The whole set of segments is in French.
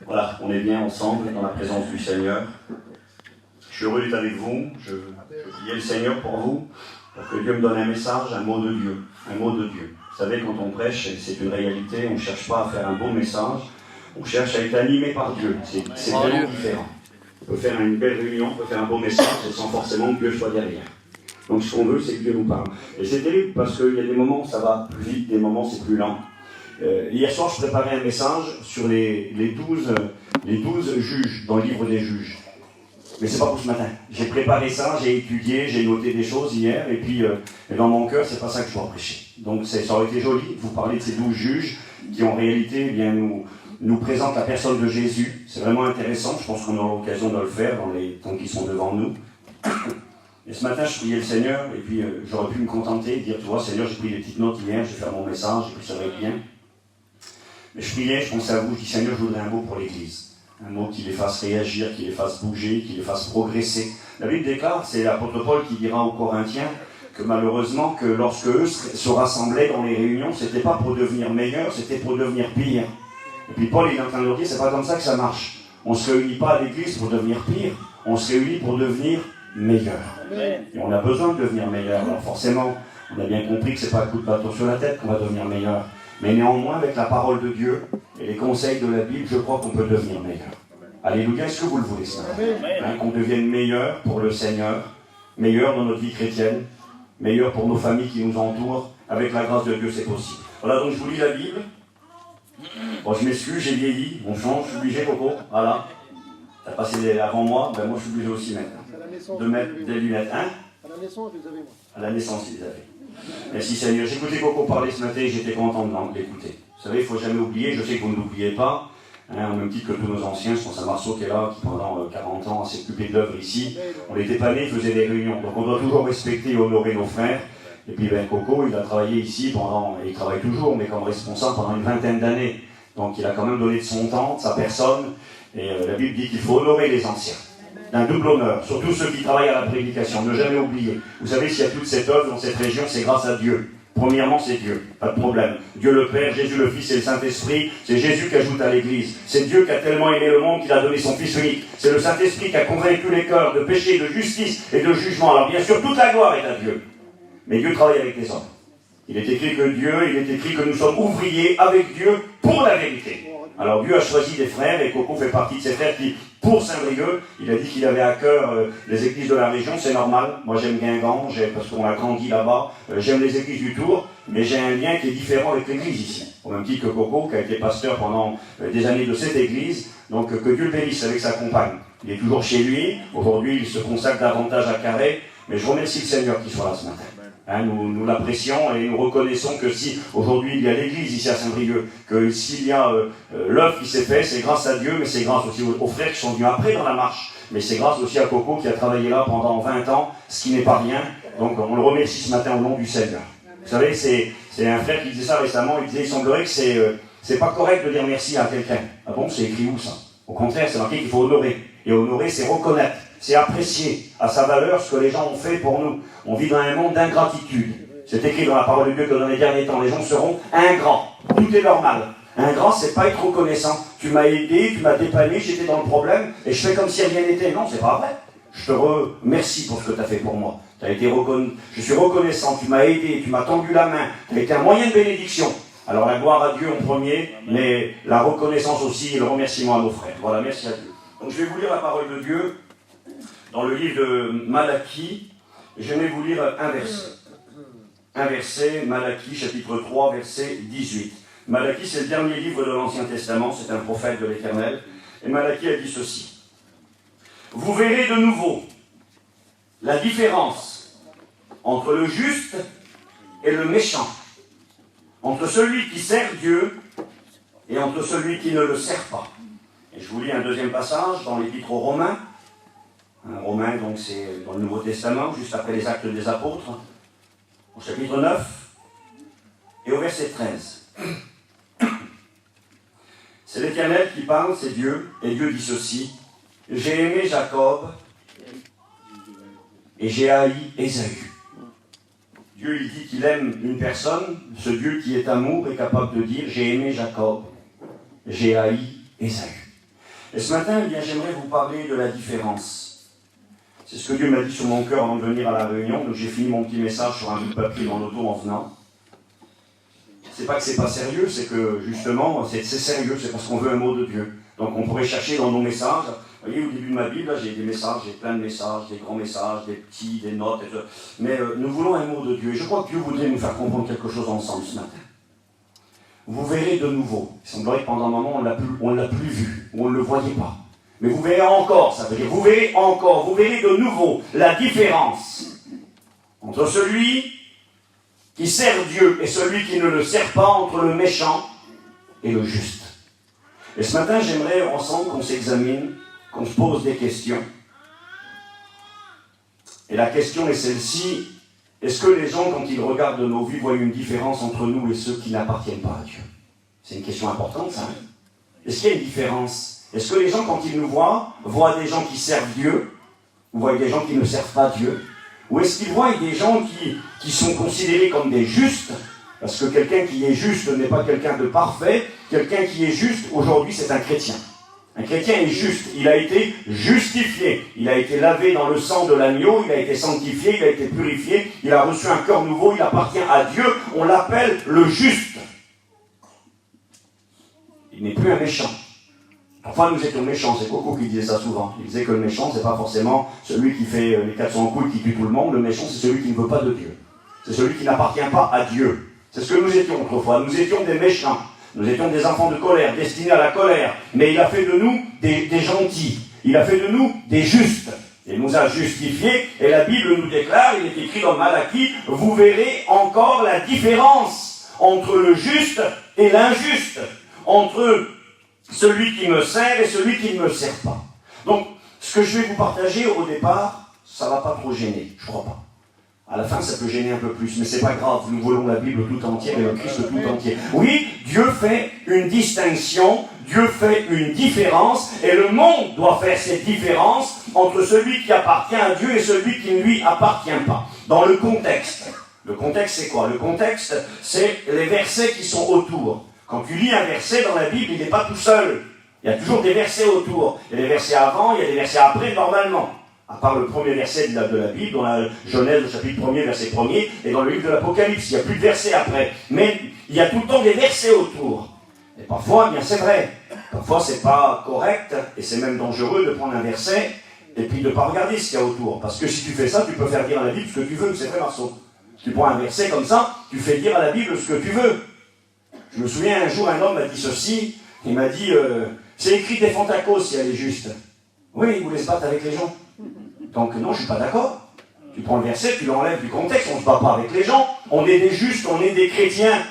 Voilà, on est bien ensemble dans la présence du Seigneur. Je suis heureux d'être avec vous. Je priais le Seigneur pour vous, pour que Dieu me donne un message, un mot de Dieu. Un mot de Dieu. Vous savez, quand on prêche, c'est une réalité, on ne cherche pas à faire un beau message, on cherche à être animé par Dieu. C'est vraiment différent. On peut faire une belle réunion, on peut faire un beau message, sans forcément que Dieu soit derrière. Donc ce qu'on veut, c'est que Dieu nous parle. Et c'est terrible parce qu'il y a des moments où ça va plus vite, des moments où c'est plus lent. Hier soir, je préparais un message sur les 12 juges dans le livre des juges. Mais c'est pas pour ce matin. J'ai préparé ça, j'ai étudié, j'ai noté des choses hier, et puis dans mon cœur, c'est pas ça que je dois prêcher. Donc ça aurait été joli de vous parler de ces 12 juges qui en réalité nous présentent la personne de Jésus. C'est vraiment intéressant, je pense qu'on aura l'occasion de le faire dans les temps qui sont devant nous. Et ce matin, je priais le Seigneur, et puis j'aurais pu me contenter et dire, tu vois, Seigneur, j'ai pris des petites notes hier, je vais faire mon message, et puis ça va être bien. Mais je priais, je pensais à vous, je dis, Seigneur, je voudrais un mot pour l'Église. Un mot qui les fasse réagir, qui les fasse bouger, qui les fasse progresser. La Bible déclare, c'est l'apôtre Paul qui dira aux Corinthiens, que malheureusement, que lorsque eux se rassemblaient dans les réunions, c'était pas pour devenir meilleur, c'était pour devenir pire. Et puis Paul, il est en train de leur dire, c'est pas comme ça que ça marche. On ne se réunit pas à l'Église pour devenir pire, on se réunit pour devenir meilleur. Et on a besoin de devenir meilleur. Alors forcément, on a bien compris que c'est pas un coup de bâton sur la tête qu'on va devenir meilleur. Mais néanmoins, avec la parole de Dieu et les conseils de la Bible, je crois qu'on peut devenir meilleur. Alléluia, est-ce que vous le voulez ça, qu'on devienne meilleur pour le Seigneur, meilleur dans notre vie chrétienne, meilleur pour nos familles qui nous entourent. Avec la grâce de Dieu, c'est possible. Voilà, donc je vous lis la Bible. Bon, je m'excuse, j'ai vieilli. On change, je suis obligé, Coco. Voilà. T'as passé avant moi, ben moi je suis obligé aussi maintenant. De mettre des lunettes. Hein? À la naissance, je les avais moi. À la naissance, ils les avaient. Merci Seigneur. J'écoutais Coco parler ce matin et j'étais content de l'écouter. Vous savez, il ne faut jamais oublier, je sais que vous ne l'oubliez pas, hein, au même titre que tous nos anciens, je pense à Marceau qui est là, qui pendant 40 ans s'est occupé de l'œuvre ici. On n'était pas nés, faisait des réunions. Donc on doit toujours respecter et honorer nos frères. Et puis ben, Coco, il a travaillé ici pendant, et il travaille toujours, mais comme responsable pendant une 20aine d'années. Donc il a quand même donné de son temps, de sa personne. Et la Bible dit qu'il faut honorer les anciens. D'un double honneur, surtout ceux qui travaillent à la prédication, ne jamais oublier. Vous savez, s'il y a toute cette œuvre dans cette région, c'est grâce à Dieu. Premièrement, c'est Dieu, pas de problème. Dieu le Père, Jésus le Fils et le Saint-Esprit, c'est Jésus qui ajoute à l'Église. C'est Dieu qui a tellement aimé le monde qu'il a donné son Fils unique. C'est le Saint-Esprit qui a convaincu les cœurs de péché, de justice et de jugement. Alors bien sûr, toute la gloire est à Dieu. Mais Dieu travaille avec les hommes. Il est écrit que il est écrit que nous sommes ouvriers avec Dieu pour la vérité. Alors Dieu a choisi des frères, et Coco fait partie de ces frères qui, pour Saint-Brieuc, il a dit qu'il avait à cœur les églises de la région, c'est normal. Moi j'aime Guingamp, parce qu'on a grandi là-bas, j'aime les églises du Tour, mais j'ai un lien qui est différent avec l'église ici. Au même titre que Coco, qui a été pasteur pendant des années de cette église, donc que Dieu le bénisse avec sa compagne. Il est toujours chez lui, aujourd'hui il se consacre davantage à Carré, mais je remercie le Seigneur qu'il soit là ce matin. Hein, nous l'apprécions et nous reconnaissons que si aujourd'hui il y a l'église ici à Saint-Brieuc, que s'il y a l'œuvre qui s'est faite, c'est grâce à Dieu, mais c'est grâce aussi aux frères qui sont venus après dans la marche. Mais c'est grâce aussi à Coco qui a travaillé là pendant 20 ans, ce qui n'est pas rien. Donc on le remercie ce matin au nom du Seigneur. Vous savez, c'est un frère qui disait ça récemment, il disait, il semblerait que c'est pas correct de dire merci à quelqu'un. Ah bon, c'est écrit où ça? Au contraire, c'est marqué qu'il faut honorer. Et honorer, c'est reconnaître. C'est apprécier à sa valeur ce que les gens ont fait pour nous. On vit dans un monde d'ingratitude. C'est écrit dans la parole de Dieu que dans les derniers temps, les gens seront ingrats. Tout est normal. Ingrat, c'est pas être reconnaissant. Tu m'as aidé, tu m'as dépanné, j'étais dans le problème, et je fais comme si rien n'était. Non, c'est pas vrai. Je te remercie pour ce que tu as fait pour moi. Je suis reconnaissant, tu m'as aidé, tu m'as tendu la main, tu as été un moyen de bénédiction. Alors la gloire à Dieu en premier, mais la reconnaissance aussi et le remerciement à nos frères. Voilà, merci à Dieu. Donc je vais vous lire la parole de Dieu dans le livre de Malachie. Je vais vous lire un verset. Un verset, Malachie, chapitre 3, verset 18. Malachie, c'est le dernier livre de l'Ancien Testament, c'est un prophète de l'Éternel. Et Malachie a dit ceci. Vous verrez de nouveau la différence entre le juste et le méchant, entre celui qui sert Dieu et entre celui qui ne le sert pas. Et je vous lis un deuxième passage dans l'Épître aux Romains. Romains, donc c'est dans le Nouveau Testament, juste après les Actes des Apôtres, au chapitre 9 et au verset 13. C'est l'Éternel qui parle, c'est Dieu, et Dieu dit ceci. J'ai aimé Jacob et j'ai haï Ésaü. Dieu il dit qu'il aime une personne, ce Dieu qui est amour est capable de dire j'ai aimé Jacob, j'ai haï Ésaü. Et ce matin, eh bien, j'aimerais vous parler de la différence. C'est ce que Dieu m'a dit sur mon cœur avant de venir à la réunion. Donc j'ai fini mon petit message sur un bout de papier dans l'auto en venant. C'est pas que c'est pas sérieux, c'est que justement, c'est sérieux, c'est parce qu'on veut un mot de Dieu. Donc on pourrait chercher dans nos messages. Vous voyez, au début de ma Bible, là, j'ai des messages, j'ai plein de messages, des grands messages, des petits, des notes, et tout. Mais nous voulons un mot de Dieu. Et je crois que Dieu voudrait nous faire comprendre quelque chose ensemble ce matin. Vous verrez de nouveau. Il semblerait que pendant un moment, on ne l'a plus vu, ou on ne le voyait pas. Mais vous verrez encore, ça veut dire, vous verrez encore, vous verrez de nouveau la différence entre celui qui sert Dieu et celui qui ne le sert pas, entre le méchant et le juste. Et ce matin, j'aimerais ensemble qu'on s'examine, qu'on se pose des questions. Et la question est celle-ci: est-ce que les gens, quand ils regardent nos vies, voient une différence entre nous et ceux qui n'appartiennent pas à Dieu? C'est une question importante, ça. Est-ce qu'il y a une différence? Est-ce que les gens, quand ils nous voient des gens qui servent Dieu, ou voient des gens qui ne servent pas Dieu? Ou est-ce qu'ils voient des gens qui sont considérés comme des justes? Parce que quelqu'un qui est juste n'est pas quelqu'un de parfait. Quelqu'un qui est juste, aujourd'hui, c'est un chrétien. Un chrétien est juste. Il a été justifié. Il a été lavé dans le sang de l'agneau. Il a été sanctifié. Il a été purifié. Il a reçu un cœur nouveau. Il appartient à Dieu. On l'appelle le juste. Il n'est plus un méchant. Parfois, nous étions méchants. C'est Coco qui disait ça souvent. Il disait que le méchant, c'est pas forcément celui qui fait les 400 coups et qui tue tout le monde. Le méchant, c'est celui qui ne veut pas de Dieu. C'est celui qui n'appartient pas à Dieu. C'est ce que nous étions autrefois. Nous étions des méchants. Nous étions des enfants de colère, destinés à la colère. Mais il a fait de nous des gentils. Il a fait de nous des justes. Il nous a justifiés. Et la Bible nous déclare, il est écrit dans Malachie, vous verrez encore la différence entre le juste et l'injuste. Entre celui qui me sert et celui qui ne me sert pas. Donc, ce que je vais vous partager au départ, ça ne va pas trop gêner, je crois pas. À la fin, ça peut gêner un peu plus, mais c'est pas grave, nous voulons la Bible tout entière et le Christ tout entier. Oui, Dieu fait une distinction, Dieu fait une différence, et le monde doit faire cette différence entre celui qui appartient à Dieu et celui qui ne lui appartient pas. Dans le contexte. Le contexte, c'est quoi? Le contexte, c'est les versets qui sont autour. Quand tu lis un verset dans la Bible, il n'est pas tout seul. Il y a toujours des versets autour. Il y a des versets avant, il y a des versets après, normalement. À part le premier verset de la Bible, dans la Genèse, le chapitre 1er, verset 1er, et dans le livre de l'Apocalypse, il n'y a plus de versets après. Mais il y a tout le temps des versets autour. Et parfois, bien c'est vrai, parfois c'est pas correct, et c'est même dangereux de prendre un verset, et puis de ne pas regarder ce qu'il y a autour. Parce que si tu fais ça, tu peux faire dire à la Bible ce que tu veux, c'est vrai, Marceau. Tu prends un verset comme ça, tu fais dire à la Bible ce que tu veux. Je me souviens, un jour, un homme m'a dit ceci, il m'a dit, c'est écrit défends ta cause si elle est juste. Oui, il voulait se battre avec les gens. Donc non, je ne suis pas d'accord. Tu prends le verset, tu l'enlèves du contexte, on ne se bat pas avec les gens. On est des justes, on est des chrétiens.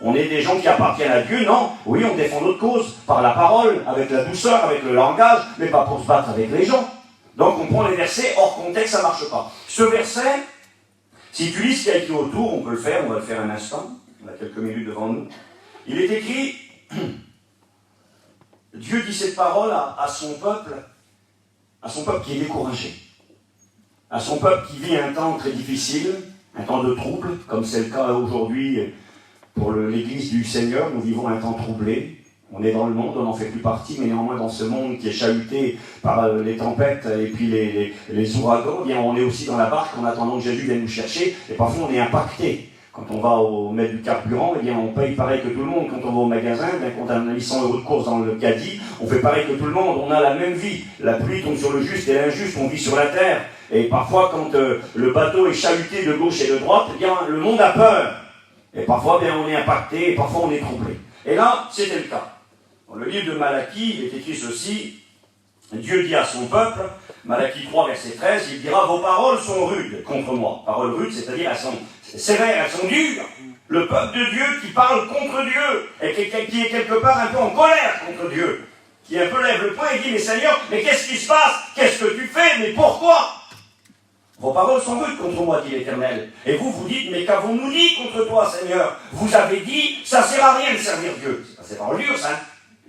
On est des gens qui appartiennent à Dieu, non. Oui, on défend notre cause, par la parole, avec la douceur, avec le langage, mais pas pour se battre avec les gens. Donc on prend les versets hors contexte, ça ne marche pas. Ce verset, si tu lis ce qui a écrit autour, on peut le faire, on va le faire un instant. On a quelques minutes devant nous. Il est écrit, Dieu dit cette parole à son peuple qui est découragé, à son peuple qui vit un temps très difficile, un temps de trouble, comme c'est le cas aujourd'hui pour l'Église du Seigneur. Nous vivons un temps troublé. On est dans le monde, on n'en fait plus partie, mais néanmoins dans ce monde qui est chahuté par les tempêtes et puis les ouragans, eh bien on est aussi dans la barque en attendant que Jésus vienne nous chercher, et parfois on est impacté. Quand on va mettre du carburant, eh bien on paye pareil que tout le monde. Quand on va au magasin, eh bien, quand on a mis 100 € de course dans le caddie, on fait pareil que tout le monde. On a la même vie. La pluie tombe sur le juste et l'injuste, on vit sur la terre. Et parfois, quand le bateau est chahuté de gauche et de droite, eh bien le monde a peur. Et parfois, eh bien, on est impacté et parfois on est troublé. Et là, c'était le cas. Dans le livre de Malachie, il est écrit ceci. Dieu dit à son peuple, Malachie 3, verset 13, il dira, vos paroles sont rudes contre moi. Paroles rudes, c'est-à-dire elles sont sévères, elles sont dures. Le peuple de Dieu qui parle contre Dieu, et qui est quelque part un peu en colère contre Dieu, qui un peu lève le poing et dit, mais Seigneur, mais qu'est-ce qui se passe? Qu'est-ce que tu fais? Mais pourquoi? Vos paroles sont rudes contre moi, dit l'Éternel. Et vous, vous dites, mais qu'avons-nous dit contre toi, Seigneur? Vous avez dit, ça sert à rien de servir Dieu. C'est pas paroles dures, ça.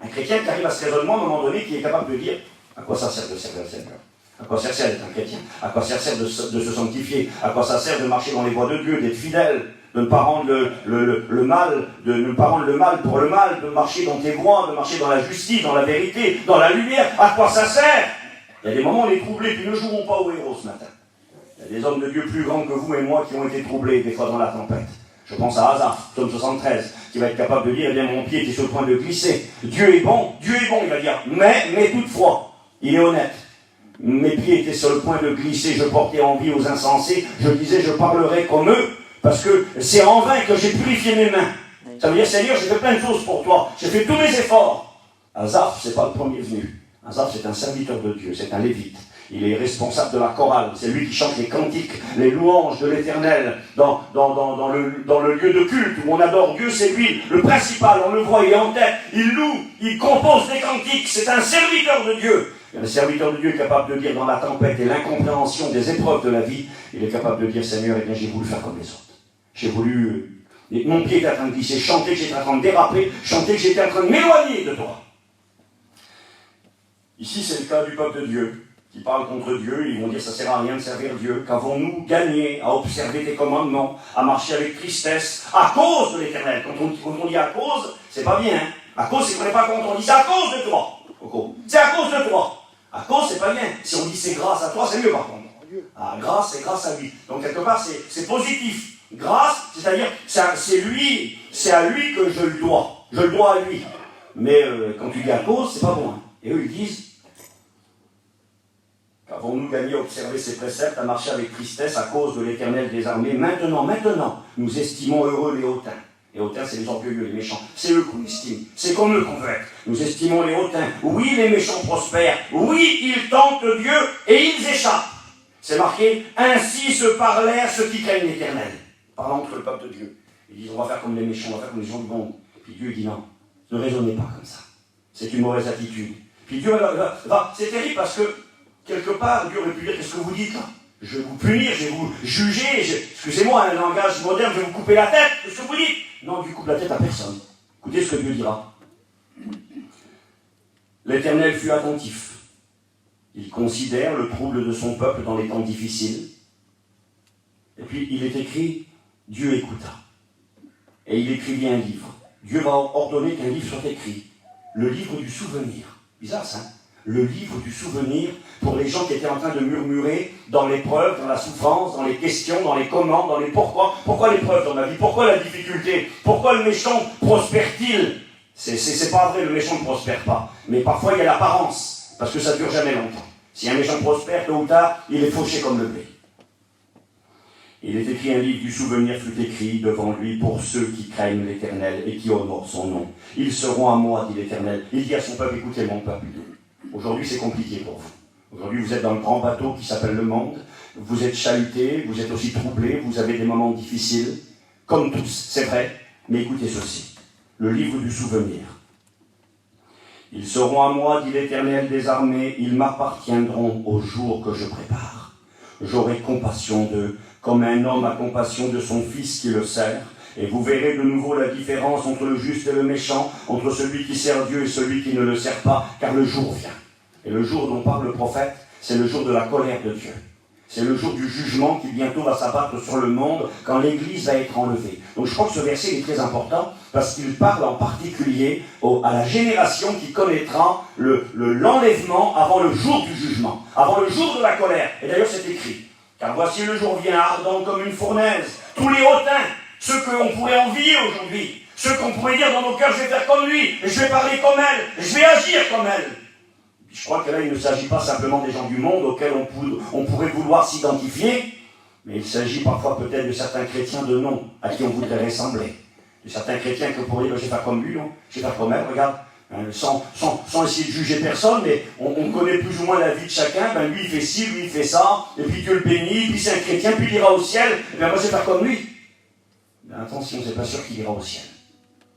Un chrétien qui arrive à ce raisonnement, à un moment donné, qui est capable de dire, à quoi ça sert de servir le Seigneur? À quoi ça sert d'être un chrétien? À quoi ça sert de se sanctifier? À quoi ça sert de marcher dans les voies de Dieu, d'être fidèle? de ne pas rendre le mal, de ne pas rendre le mal pour le mal, de marcher dans tes voies, de marcher dans la justice, dans la vérité, dans la lumière. À quoi ça sert? Il y a des moments où on est troublé, puis ne jouons pas au héros ce matin. Il y a des hommes de Dieu plus grands que vous et moi qui ont été troublés des fois dans la tempête. Je pense à Asaph, psaume 73, qui va être capable de dire, eh bien mon pied était sur le point de glisser. Dieu est bon, il va dire, mais toutefois, il est honnête. Mes pieds étaient sur le point de glisser, je portais envie aux insensés, je disais, je parlerai comme eux, parce que c'est en vain que j'ai purifié mes mains. Ça veut dire, Seigneur, j'ai fait plein de choses pour toi, j'ai fait tous mes efforts. Asaph, c'est pas le premier venu. Asaph, c'est un serviteur de Dieu, c'est un lévite. Il est responsable de la chorale, c'est lui qui chante les cantiques, les louanges de l'Éternel dans le lieu de culte où on adore Dieu, c'est lui le principal, on le voit, il est en tête, il loue, il compose des cantiques, c'est un serviteur de Dieu. Et le serviteur de Dieu est capable de dire dans la tempête et l'incompréhension des épreuves de la vie, il est capable de dire, Seigneur, eh bien j'ai voulu faire comme les autres. J'ai voulu, mon pied était en train de glisser, chanter que j'étais en train de déraper, chanter que j'étais en train de m'éloigner de toi. Ici, c'est le cas du peuple de Dieu qui parle contre Dieu. Ils vont dire, ça ne sert à rien de servir Dieu. Qu'avons-nous gagné à observer tes commandements, à marcher avec tristesse, à cause de l'Éternel? Quand on dit à cause, c'est pas bien. Hein? À cause, c'est qu'on n'est pas contre. On dit, c'est à cause de toi. C'est à cause de toi. À cause, c'est pas bien. Si on dit c'est grâce à toi, c'est mieux par contre. Ah, grâce, c'est grâce à lui. Donc quelque part, c'est positif. Grâce, c'est-à-dire, c'est à lui que je le dois. Je le dois à lui. Mais quand tu dis à cause, c'est pas bon. Hein. Et eux, ils disent, qu'avons-nous gagné à observer ses préceptes, à marcher avec tristesse à cause de l'Éternel des armées? Maintenant, nous estimons heureux les hautains. Les hautains, c'est les orgueilleux, les méchants. C'est eux qu'on estime. C'est comme eux qu'on veut être. Nous estimons les hautains. Oui, les méchants prospèrent. Oui, ils tentent Dieu et ils échappent. C'est marqué, ainsi se parlèrent ceux qui craignent l'Éternel. Parlant entre le peuple de Dieu. Ils disent, on va faire comme les méchants, on va faire comme les gens du monde. Puis Dieu dit non, ne raisonnez pas comme ça. C'est une mauvaise attitude. Puis Dieu c'est terrible parce que, quelque part, Dieu aurait pu dire, qu'est-ce que vous dites là? Je vais vous punir, je vais vous juger, excusez-moi, un langage moderne, je vais vous couper la tête, qu'est-ce que vous dites? Non, Dieu coupe la tête à personne. Écoutez ce que Dieu dira. L'Éternel fut attentif. Il considère le trouble de son peuple dans les temps difficiles. Et puis, il est écrit, Dieu écouta. Et il écrivit un livre. Dieu va ordonner qu'un livre soit écrit. Le livre du souvenir. Bizarre, ça, hein? Le livre du souvenir pour les gens qui étaient en train de murmurer dans l'épreuve, dans la souffrance, dans les questions, dans les comment, dans les pourquoi. Pourquoi l'épreuve dans ma vie? Pourquoi la difficulté? Pourquoi le méchant prospère-t-il? C'est pas vrai, le méchant ne prospère pas. Mais parfois il y a l'apparence, parce que ça ne dure jamais longtemps. Si un méchant prospère, tôt ou tard, il est fauché comme le blé. Il est écrit, un livre du souvenir fut écrit devant lui pour ceux qui craignent l'Éternel et qui honorent son nom. Ils seront à moi, dit l'Éternel. Il dit à son peuple, écoutez mon peuple. Aujourd'hui, c'est compliqué pour vous. Aujourd'hui, vous êtes dans le grand bateau qui s'appelle le monde. Vous êtes chahuté, vous êtes aussi troublé, vous avez des moments difficiles. Comme tous, c'est vrai. Mais écoutez ceci. Le livre du souvenir. Ils seront à moi, dit l'Éternel des armées. Ils m'appartiendront au jour que je prépare. J'aurai compassion d'eux, comme un homme a compassion de son fils qui le sert. Et vous verrez de nouveau la différence entre le juste et le méchant, entre celui qui sert Dieu et celui qui ne le sert pas, car le jour vient. Et le jour dont parle le prophète, c'est le jour de la colère de Dieu. C'est le jour du jugement qui bientôt va s'abattre sur le monde, quand l'Église va être enlevée. Donc je crois que ce verset est très important, parce qu'il parle en particulier à la génération qui connaîtra l'enlèvement avant le jour du jugement, avant le jour de la colère. Et d'ailleurs c'est écrit, car voici le jour vient ardent comme une fournaise, tous les hautains, ceux qu'on pourrait envier aujourd'hui, ceux qu'on pourrait dire dans nos cœurs, je vais faire comme lui, et je vais parler comme elle, et je vais agir comme elle. Je crois que là, il ne s'agit pas simplement des gens du monde auxquels on pourrait vouloir s'identifier, mais il s'agit parfois peut-être de certains chrétiens de nom à qui on voudrait ressembler. De certains chrétiens que vous pourriez dire, je vais faire comme lui, non? Je vais faire comme elle, regarde. Sans essayer de juger personne, mais on connaît plus ou moins la vie de chacun. Ben lui, il fait ci, lui, il fait ça, et puis Dieu le bénit, puis c'est un chrétien, puis il ira au ciel. Et bien moi, je vais faire comme lui. Ben attention, c'est pas sûr qu'il ira au ciel.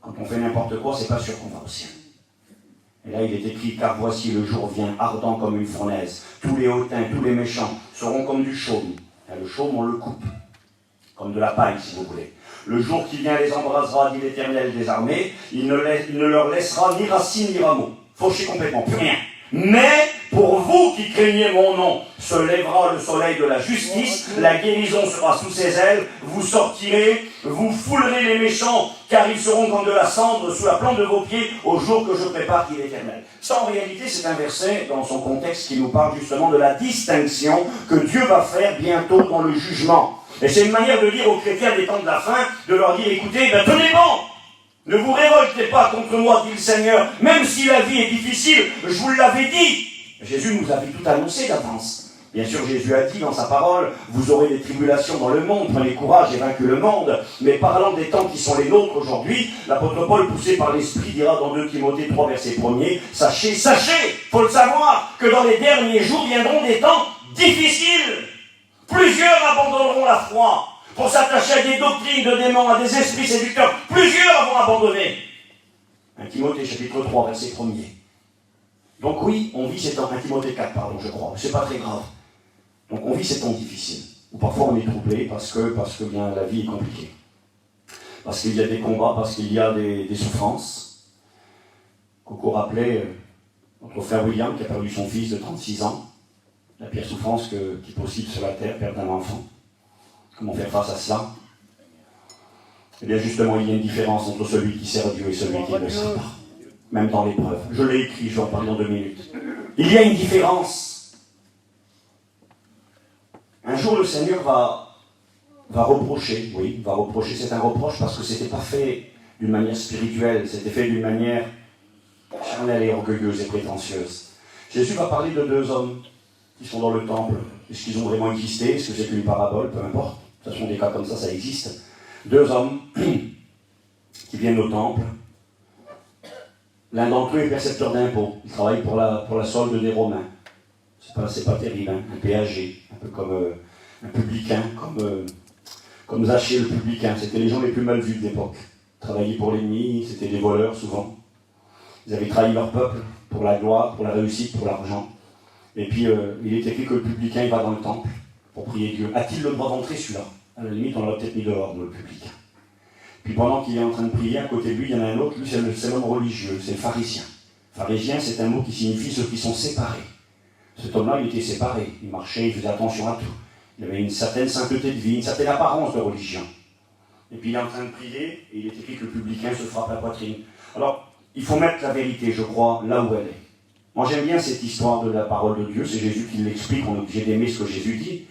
Quand on fait n'importe quoi, c'est pas sûr qu'on va au ciel. Et là, il est écrit, car voici le jour vient, ardent comme une fournaise. Tous les hautains, tous les méchants seront comme du chaume. Et le chaume, on le coupe. Comme de la paille, si vous voulez. Le jour qui vient les embrasera, dit l'Éternel des armées. Il ne leur laissera ni racine ni rameau. Fauché complètement, plus rien. Mais pour vous qui craignez mon nom, se lèvera le soleil de la justice, la guérison sera sous ses ailes, vous sortirez, vous foulerez les méchants, car ils seront comme de la cendre sous la plante de vos pieds au jour que je prépare, dit l'Éternel. Ça, en réalité, c'est un verset dans son contexte qui nous parle justement de la distinction que Dieu va faire bientôt dans le jugement. Et c'est une manière de dire aux chrétiens des temps de la fin, de leur dire, écoutez, tenez bon! Ne vous révoltez pas contre moi, dit le Seigneur, même si la vie est difficile, je vous l'avais dit. Jésus nous avait tout annoncé d'avance. Bien sûr, Jésus a dit dans sa parole, vous aurez des tribulations dans le monde, prenez courage et vaincu le monde. Mais parlant des temps qui sont les nôtres aujourd'hui, l'apôtre Paul, poussé par l'Esprit, dira dans 2 Timothée 3, verset 1er, sachez, faut le savoir, que dans les derniers jours viendront des temps difficiles. Plusieurs abandonneront la foi pour s'attacher à des doctrines de démons, à des esprits séducteurs. Plusieurs vont abandonner. 1 Timothée chapitre 3, verset 1er. Donc oui, on vit ces temps, 1 Timothée 4, pardon, je crois, c'est pas très grave. Donc on vit ces temps difficiles, où parfois on est troublé parce que bien, la vie est compliquée. Parce qu'il y a des combats, parce qu'il y a des souffrances. Coco rappelait notre frère William qui a perdu son fils de 36 ans. La pire souffrance qui est possible sur la terre, perdre un enfant. Comment faire face à cela? Eh bien justement, il y a une différence entre celui qui sert Dieu et celui qui ne le sert pas. Même dans l'épreuve. Je l'ai écrit, je vais en parler dans 2 minutes. Il y a une différence. Un jour, le Seigneur va reprocher, c'est un reproche parce que ce n'était pas fait d'une manière spirituelle, c'était fait d'une manière charnelle et orgueilleuse et prétentieuse. Jésus va parler de 2 hommes qui sont dans le temple. Est-ce qu'ils ont vraiment existé? Est-ce que c'est qu'une parabole? Peu importe. De toute façon, des cas comme ça existe. 2 hommes qui viennent au temple. L'un d'entre eux est percepteur d'impôts. Il travaille pour la solde des Romains. C'est pas terrible, hein. Un péager, un peu comme un publicain, comme Zachée le publicain. C'était les gens les plus mal vus de l'époque. Travailler pour l'ennemi, c'était des voleurs souvent. Ils avaient trahi leur peuple pour la gloire, pour la réussite, pour l'argent. Et puis il est écrit que le publicain il va dans le temple pour prier Dieu. A-t-il le droit d'entrer celui-là? À la limite, on l'a peut-être mis dehors, le publicain. Puis pendant qu'il est en train de prier, à côté de lui, il y en a un autre, lui c'est l'homme religieux, c'est le pharisien. Pharisien, c'est un mot qui signifie ceux qui sont séparés. Cet homme-là, il était séparé, il marchait, il faisait attention à tout. Il avait une certaine sainteté de vie, une certaine apparence de religion. Et puis il est en train de prier, et il est écrit que le publicain se frappe la poitrine. Alors, il faut mettre la vérité, je crois, là où elle est. Moi j'aime bien cette histoire de la parole de Dieu, c'est Jésus qui l'explique, on est obligé d'aimer ce que Jésus dit.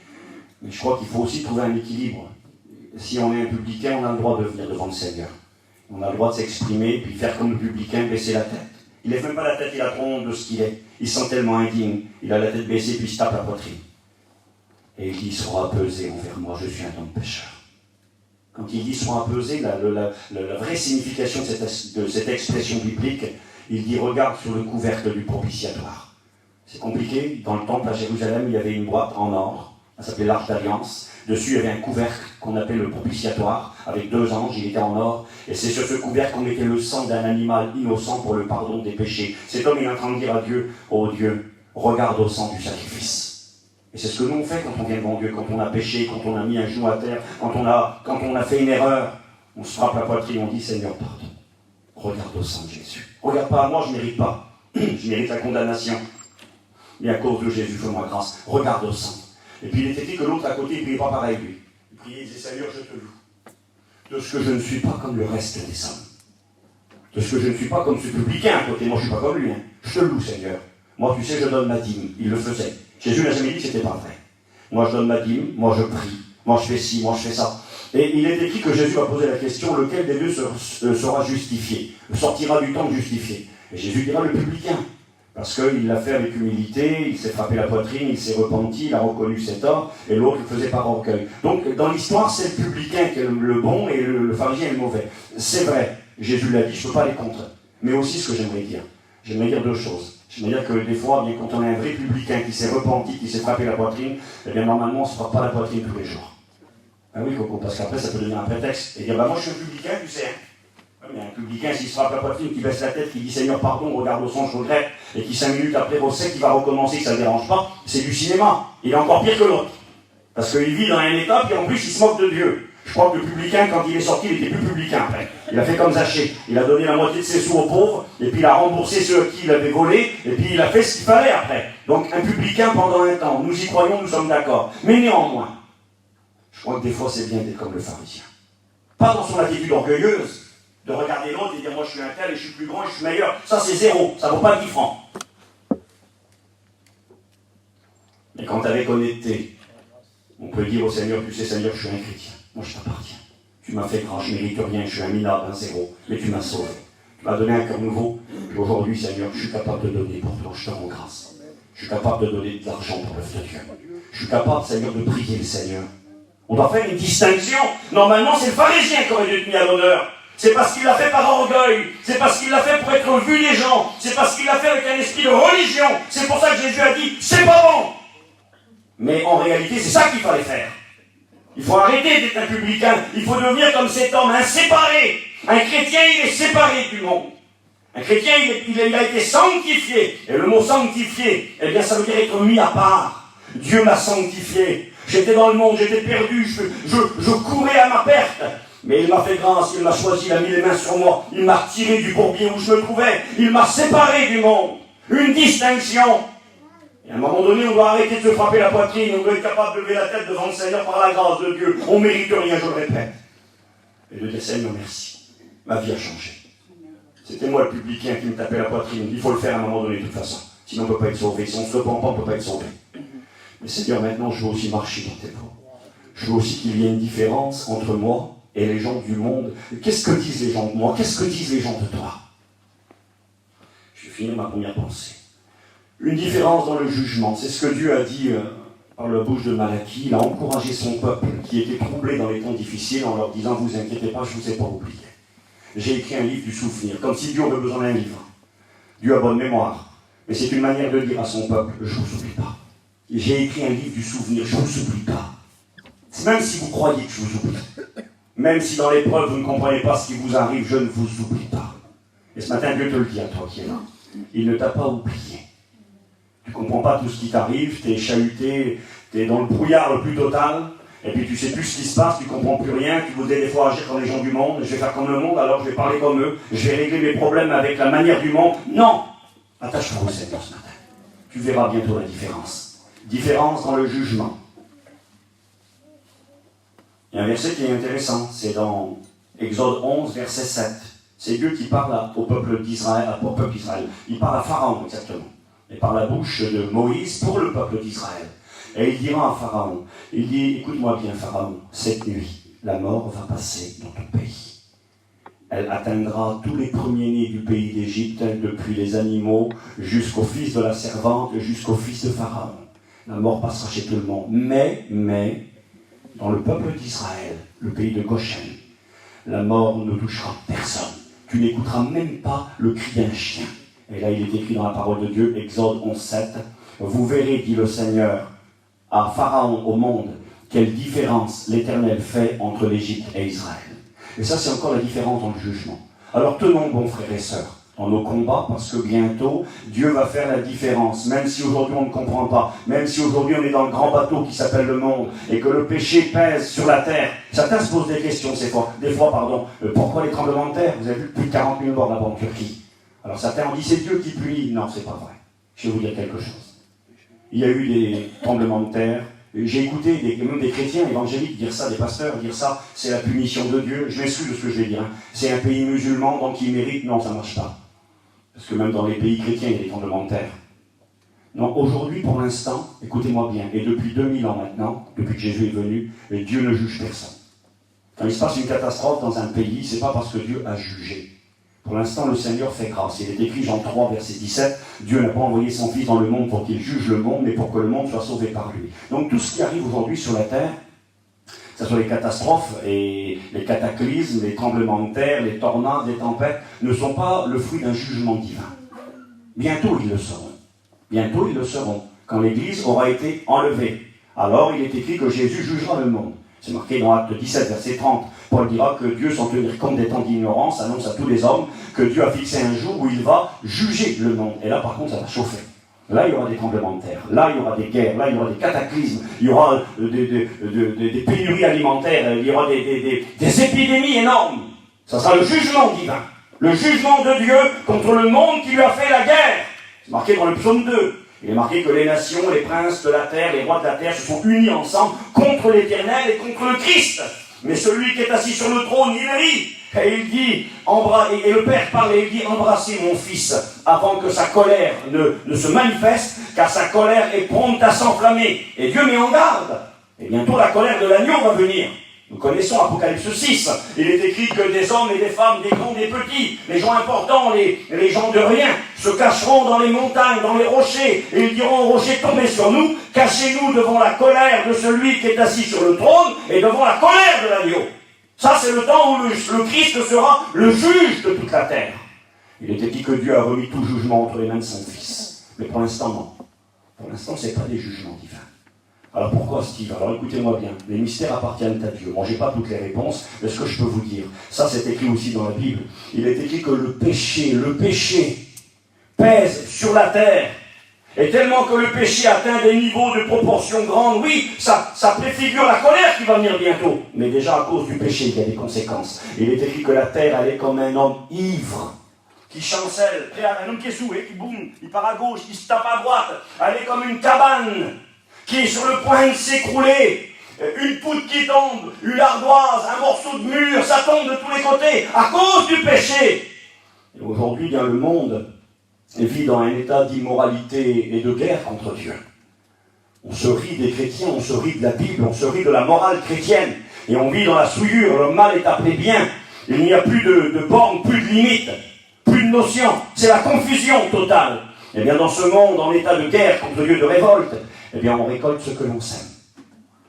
Mais je crois qu'il faut aussi trouver un équilibre. Si on est un publicain, on a le droit de venir devant le Seigneur. On a le droit de s'exprimer, puis faire comme le publicain, baisser la tête. Il ne lève même pas la tête, il a trop honte de ce qu'il est. Il se sent tellement indigne, il a la tête baissée, puis il se tape la poitrine. Et il dit, sois apaisé envers moi, je suis un homme pécheur. Quand il dit sois apaisé, la vraie signification de cette expression biblique, il dit, regarde sur le couvercle du propitiatoire. C'est compliqué, dans le temple à Jérusalem, il y avait une boîte en or, ça s'appelait l'Arche d'Alliance. Dessus, il y avait un couvercle qu'on appelait le propitiatoire, avec 2 anges, il était en or. Et c'est sur ce couvercle qu'on mettait le sang d'un animal innocent pour le pardon des péchés. Cet homme, il est en train de dire à Dieu, oh Dieu, regarde au sang du sacrifice. Et c'est ce que nous on fait quand on vient devant Dieu, quand on a péché, quand on a mis un genou à terre, quand on a fait une erreur. On se frappe la poitrine, on dit, Seigneur, pardon. Regarde au sang de Jésus. Regarde pas à moi, je ne mérite pas. Je mérite la condamnation. Mais à cause de Jésus, fais-moi grâce. Regarde au sang. Et puis il est écrit que l'autre à côté, il ne priait pas pareil, lui. Il priait, il disait, Seigneur, je te loue. De ce que je ne suis pas comme le reste des hommes. De ce que je ne suis pas comme ce publicain à côté. Moi, je ne suis pas comme lui. Hein. Je te loue, Seigneur. Moi, tu sais, je donne ma dîme. Il le faisait. Jésus n'a jamais dit que ce n'était pas vrai. Moi, je donne ma dîme. Moi, je prie. Moi, je fais ci. Moi, je fais ça. Et il est écrit que Jésus a posé la question, lequel des deux sera justifié, sortira du temple justifié. Et Jésus dira le publicain. Parce qu'il l'a fait avec humilité, il s'est frappé la poitrine, il s'est repenti, il a reconnu cet homme, et l'autre le faisait par orgueil. Donc, dans l'histoire, c'est le publicain qui est le bon et le pharisien est le mauvais. C'est vrai, Jésus l'a dit, je ne peux pas les contrer. Mais aussi ce que j'aimerais dire 2 choses. J'aimerais dire que des fois, bien, quand on a un vrai publicain qui s'est repenti, qui s'est frappé la poitrine, eh bien normalement, on ne se frappe pas la poitrine tous les jours. Ah oui, Coco, parce qu'après, ça peut devenir un prétexte. Et dire, bah moi, je suis un publicain, tu sais. Mais un publicain, s'il se frappe la poitrine, qui baisse la tête, qui dit Seigneur, pardon, regarde au sang, je regrette, et qui 5 minutes après recette, qui va recommencer, que ça ne dérange pas, c'est du cinéma. Il est encore pire que l'autre. Parce qu'il vit dans un état, puis en plus, il se moque de Dieu. Je crois que le publicain, quand il est sorti, il était plus publicain après. Il a fait comme Zachée. Il a donné la moitié de ses sous aux pauvres, et puis il a remboursé ceux à qui il avait volé, et puis il a fait ce qu'il fallait après. Donc un publicain pendant un temps. Nous y croyons, nous sommes d'accord. Mais néanmoins, je crois que des fois c'est bien d'être comme le pharisien. Pas dans son attitude orgueilleuse, de regarder l'autre et dire moi je suis un tel et je suis plus grand et je suis meilleur. Ça c'est zéro, ça vaut pas 10 francs. Mais quand avec honnêteté, on peut dire au Seigneur, tu sais Seigneur, je suis un chrétien. Moi, je t'appartiens. Tu m'as fait grand, je ne mérite rien, je suis un minable, un zéro, mais tu m'as sauvé. Tu m'as donné un cœur nouveau, et aujourd'hui, Seigneur, je suis capable de donner pour toi, je te rends grâce. Je suis capable de donner de l'argent pour l'œuvre de Dieu. Je suis capable, Seigneur, de prier le Seigneur. On doit faire une distinction. Normalement, c'est le pharisien qui aurait dû être mis à l'honneur. C'est parce qu'il l'a fait par orgueil. C'est parce qu'il l'a fait pour être vu des gens. C'est parce qu'il l'a fait avec un esprit de religion. C'est pour ça que Jésus a dit, c'est pas bon. Mais en réalité, c'est ça qu'il fallait faire. Il faut arrêter d'être un publicain. Il faut devenir comme cet homme, un séparé. Un chrétien, il est séparé du monde. Un chrétien, il a été sanctifié. Et le mot sanctifié, eh bien, ça veut dire être mis à part. Dieu m'a sanctifié. J'étais dans le monde, j'étais perdu, je courais à ma perte. Mais il m'a fait grâce, il m'a choisi, il a mis les mains sur moi. Il m'a retiré du bourbier où je me trouvais. Il m'a séparé du monde. Une distinction. Et à un moment donné, on doit arrêter de se frapper la poitrine, on doit être capable de lever la tête devant le Seigneur par la grâce de Dieu. On ne mérite rien, je le répète. Et de dire, Seigneur, merci. Ma vie a changé. C'était moi le publicain qui me tapait la poitrine. Il faut le faire à un moment donné de toute façon. Sinon on ne peut pas être sauvé. Si on ne se repent pas, on ne peut pas être sauvé. Mais Seigneur, maintenant, je veux aussi marcher dans tes voies. Je veux aussi qu'il y ait une différence entre moi et les gens du monde. Qu'est-ce que disent les gens de moi? Qu'est-ce que disent les gens de toi? Je vais finir ma première pensée. Une différence dans le jugement, c'est ce que Dieu a dit par la bouche de Malachie. Il a encouragé son peuple qui était troublé dans les temps difficiles en leur disant « Vous inquiétez pas, je ne vous ai pas oublié. J'ai écrit un livre du souvenir, comme si Dieu avait besoin d'un livre. Dieu a bonne mémoire, mais c'est une manière de dire à son peuple « Je ne vous oublie pas. J'ai écrit un livre du souvenir, je ne vous oublie pas. » Même si vous croyez que je vous oublie, même si dans l'épreuve vous ne comprenez pas ce qui vous arrive, je ne vous oublie pas. Et ce matin, Dieu te le dit à toi qui es là. Il ne t'a pas oublié. Tu ne comprends pas tout ce qui t'arrive, tu es chahuté, tu es dans le brouillard le plus total, et puis tu ne sais plus ce qui se passe, tu ne comprends plus rien, tu voudrais des fois agir comme les gens du monde, je vais faire comme le monde, alors je vais parler comme eux, je vais régler mes problèmes avec la manière du monde. Non! Attache-toi au Seigneur ce matin. Tu verras bientôt la différence. Différence dans le jugement. Il y a un verset qui est intéressant, c'est dans Exode 11, verset 7. C'est Dieu qui parle au peuple d'Israël, Il parle à Pharaon, exactement. Et par la bouche de Moïse pour le peuple d'Israël. Et il dira à Pharaon, il dit, écoute-moi bien Pharaon, cette nuit, la mort va passer dans ton pays. Elle atteindra tous les premiers-nés du pays d'Égypte, depuis les animaux jusqu'au fils de la servante, jusqu'au fils de Pharaon. La mort passera chez tout le monde. Mais, dans le peuple d'Israël, le pays de Goshen, la mort ne touchera personne. Tu n'écouteras même pas le cri d'un chien. Et là, il est écrit dans la parole de Dieu, Exode 11.7, « Vous verrez, dit le Seigneur, à Pharaon, au monde, quelle différence l'Éternel fait entre l'Égypte et Israël. » Et ça, c'est encore la différence dans le jugement. Alors tenons bon, frères et sœurs, dans nos combats, parce que bientôt, Dieu va faire la différence, même si aujourd'hui on ne comprend pas, même si aujourd'hui on est dans le grand bateau qui s'appelle le monde, et que le péché pèse sur la terre. Certains se posent des questions, pourquoi les tremblements de terre? Vous avez vu plus de 40 000 morts là-bas en Turquie. Alors certains ont dit c'est Dieu qui punit. Non, c'est pas vrai. Je vais vous dire quelque chose. Il y a eu des tremblements de terre. J'ai écouté même des chrétiens évangéliques dire ça, des pasteurs dire ça, c'est la punition de Dieu. Je m'excuse de ce que je vais dire. C'est un pays musulman, donc il mérite. Non, ça ne marche pas. Parce que même dans les pays chrétiens, il y a des tremblements de terre. Non, aujourd'hui, pour l'instant, écoutez-moi bien, et depuis 2000 ans maintenant, depuis que Jésus est venu, Dieu ne juge personne. Quand il se passe une catastrophe dans un pays, c'est pas parce que Dieu a jugé. Pour l'instant, le Seigneur fait grâce. Il est écrit, Jean 3, verset 17, Dieu n'a pas envoyé son Fils dans le monde pour qu'il juge le monde, mais pour que le monde soit sauvé par lui. Donc tout ce qui arrive aujourd'hui sur la terre, que ce soit les catastrophes et les cataclysmes, les tremblements de terre, les tornades, les tempêtes, ne sont pas le fruit d'un jugement divin. Bientôt ils le seront. Bientôt ils le seront, quand l'Église aura été enlevée. Alors il est écrit que Jésus jugera le monde. C'est marqué dans Acte 17, verset 30. Paul dira que Dieu, sans tenir compte des temps d'ignorance, annonce à tous les hommes que Dieu a fixé un jour où il va juger le monde. Et là, par contre, ça va chauffer. Là, il y aura des tremblements de terre. Là, il y aura des guerres. Là, il y aura des cataclysmes. Il y aura des pénuries alimentaires. Il y aura des épidémies énormes. Ça sera le jugement divin. Le jugement de Dieu contre le monde qui lui a fait la guerre. C'est marqué dans le psaume 2. Il est marqué que les nations, les princes de la terre, les rois de la terre se sont unis ensemble contre l'Éternel et contre le Christ. Mais celui qui est assis sur le trône, il rit. Et il dit, et le Père parle et il dit, embrassez mon fils avant que sa colère ne se manifeste, car sa colère est prompte à s'enflammer. Et Dieu met en garde. Et bientôt la colère de l'agneau va venir. Nous connaissons Apocalypse 6. Il est écrit que des hommes et des femmes, des grands, des petits, les gens importants, les gens de rien, se cacheront dans les montagnes, dans les rochers, et ils diront aux rochers, tombez sur nous, cachez-nous devant la colère de celui qui est assis sur le trône, et devant la colère de l'agneau. Ça, c'est le temps où le Christ sera le juge de toute la terre. Il est écrit que Dieu a remis tout jugement entre les mains de son Fils. Mais pour l'instant, non. Pour l'instant, ce n'est pas des jugements divins. Alors pourquoi, Steve? Alors écoutez-moi bien, les mystères appartiennent à Dieu. Bon, je n'ai pas toutes les réponses, mais ce que je peux vous dire, ça c'est écrit aussi dans la Bible. Il est écrit que le péché pèse sur la terre. Et tellement que le péché atteint des niveaux de proportions grandes, oui, ça préfigure la colère qui va venir bientôt. Mais déjà à cause du péché, il y a des conséquences. Il est écrit que la terre, elle est comme un homme ivre, qui chancelle, un homme qui est soué, qui boum, il part à gauche, il se tape à droite. Elle est comme une cabane qui est sur le point de s'écrouler. Une poutre qui tombe, une ardoise, un morceau de mur, ça tombe de tous les côtés à cause du péché. Et aujourd'hui, bien, le monde vit dans un état d'immoralité et de guerre contre Dieu. On se rit des chrétiens, on se rit de la Bible, on se rit de la morale chrétienne. Et on vit dans la souillure, le mal est appelé bien. Il n'y a plus de bornes, plus de limites, plus de notions. C'est la confusion totale. Et bien dans ce monde, en état de guerre contre Dieu, de révolte, eh bien on récolte ce que l'on sème.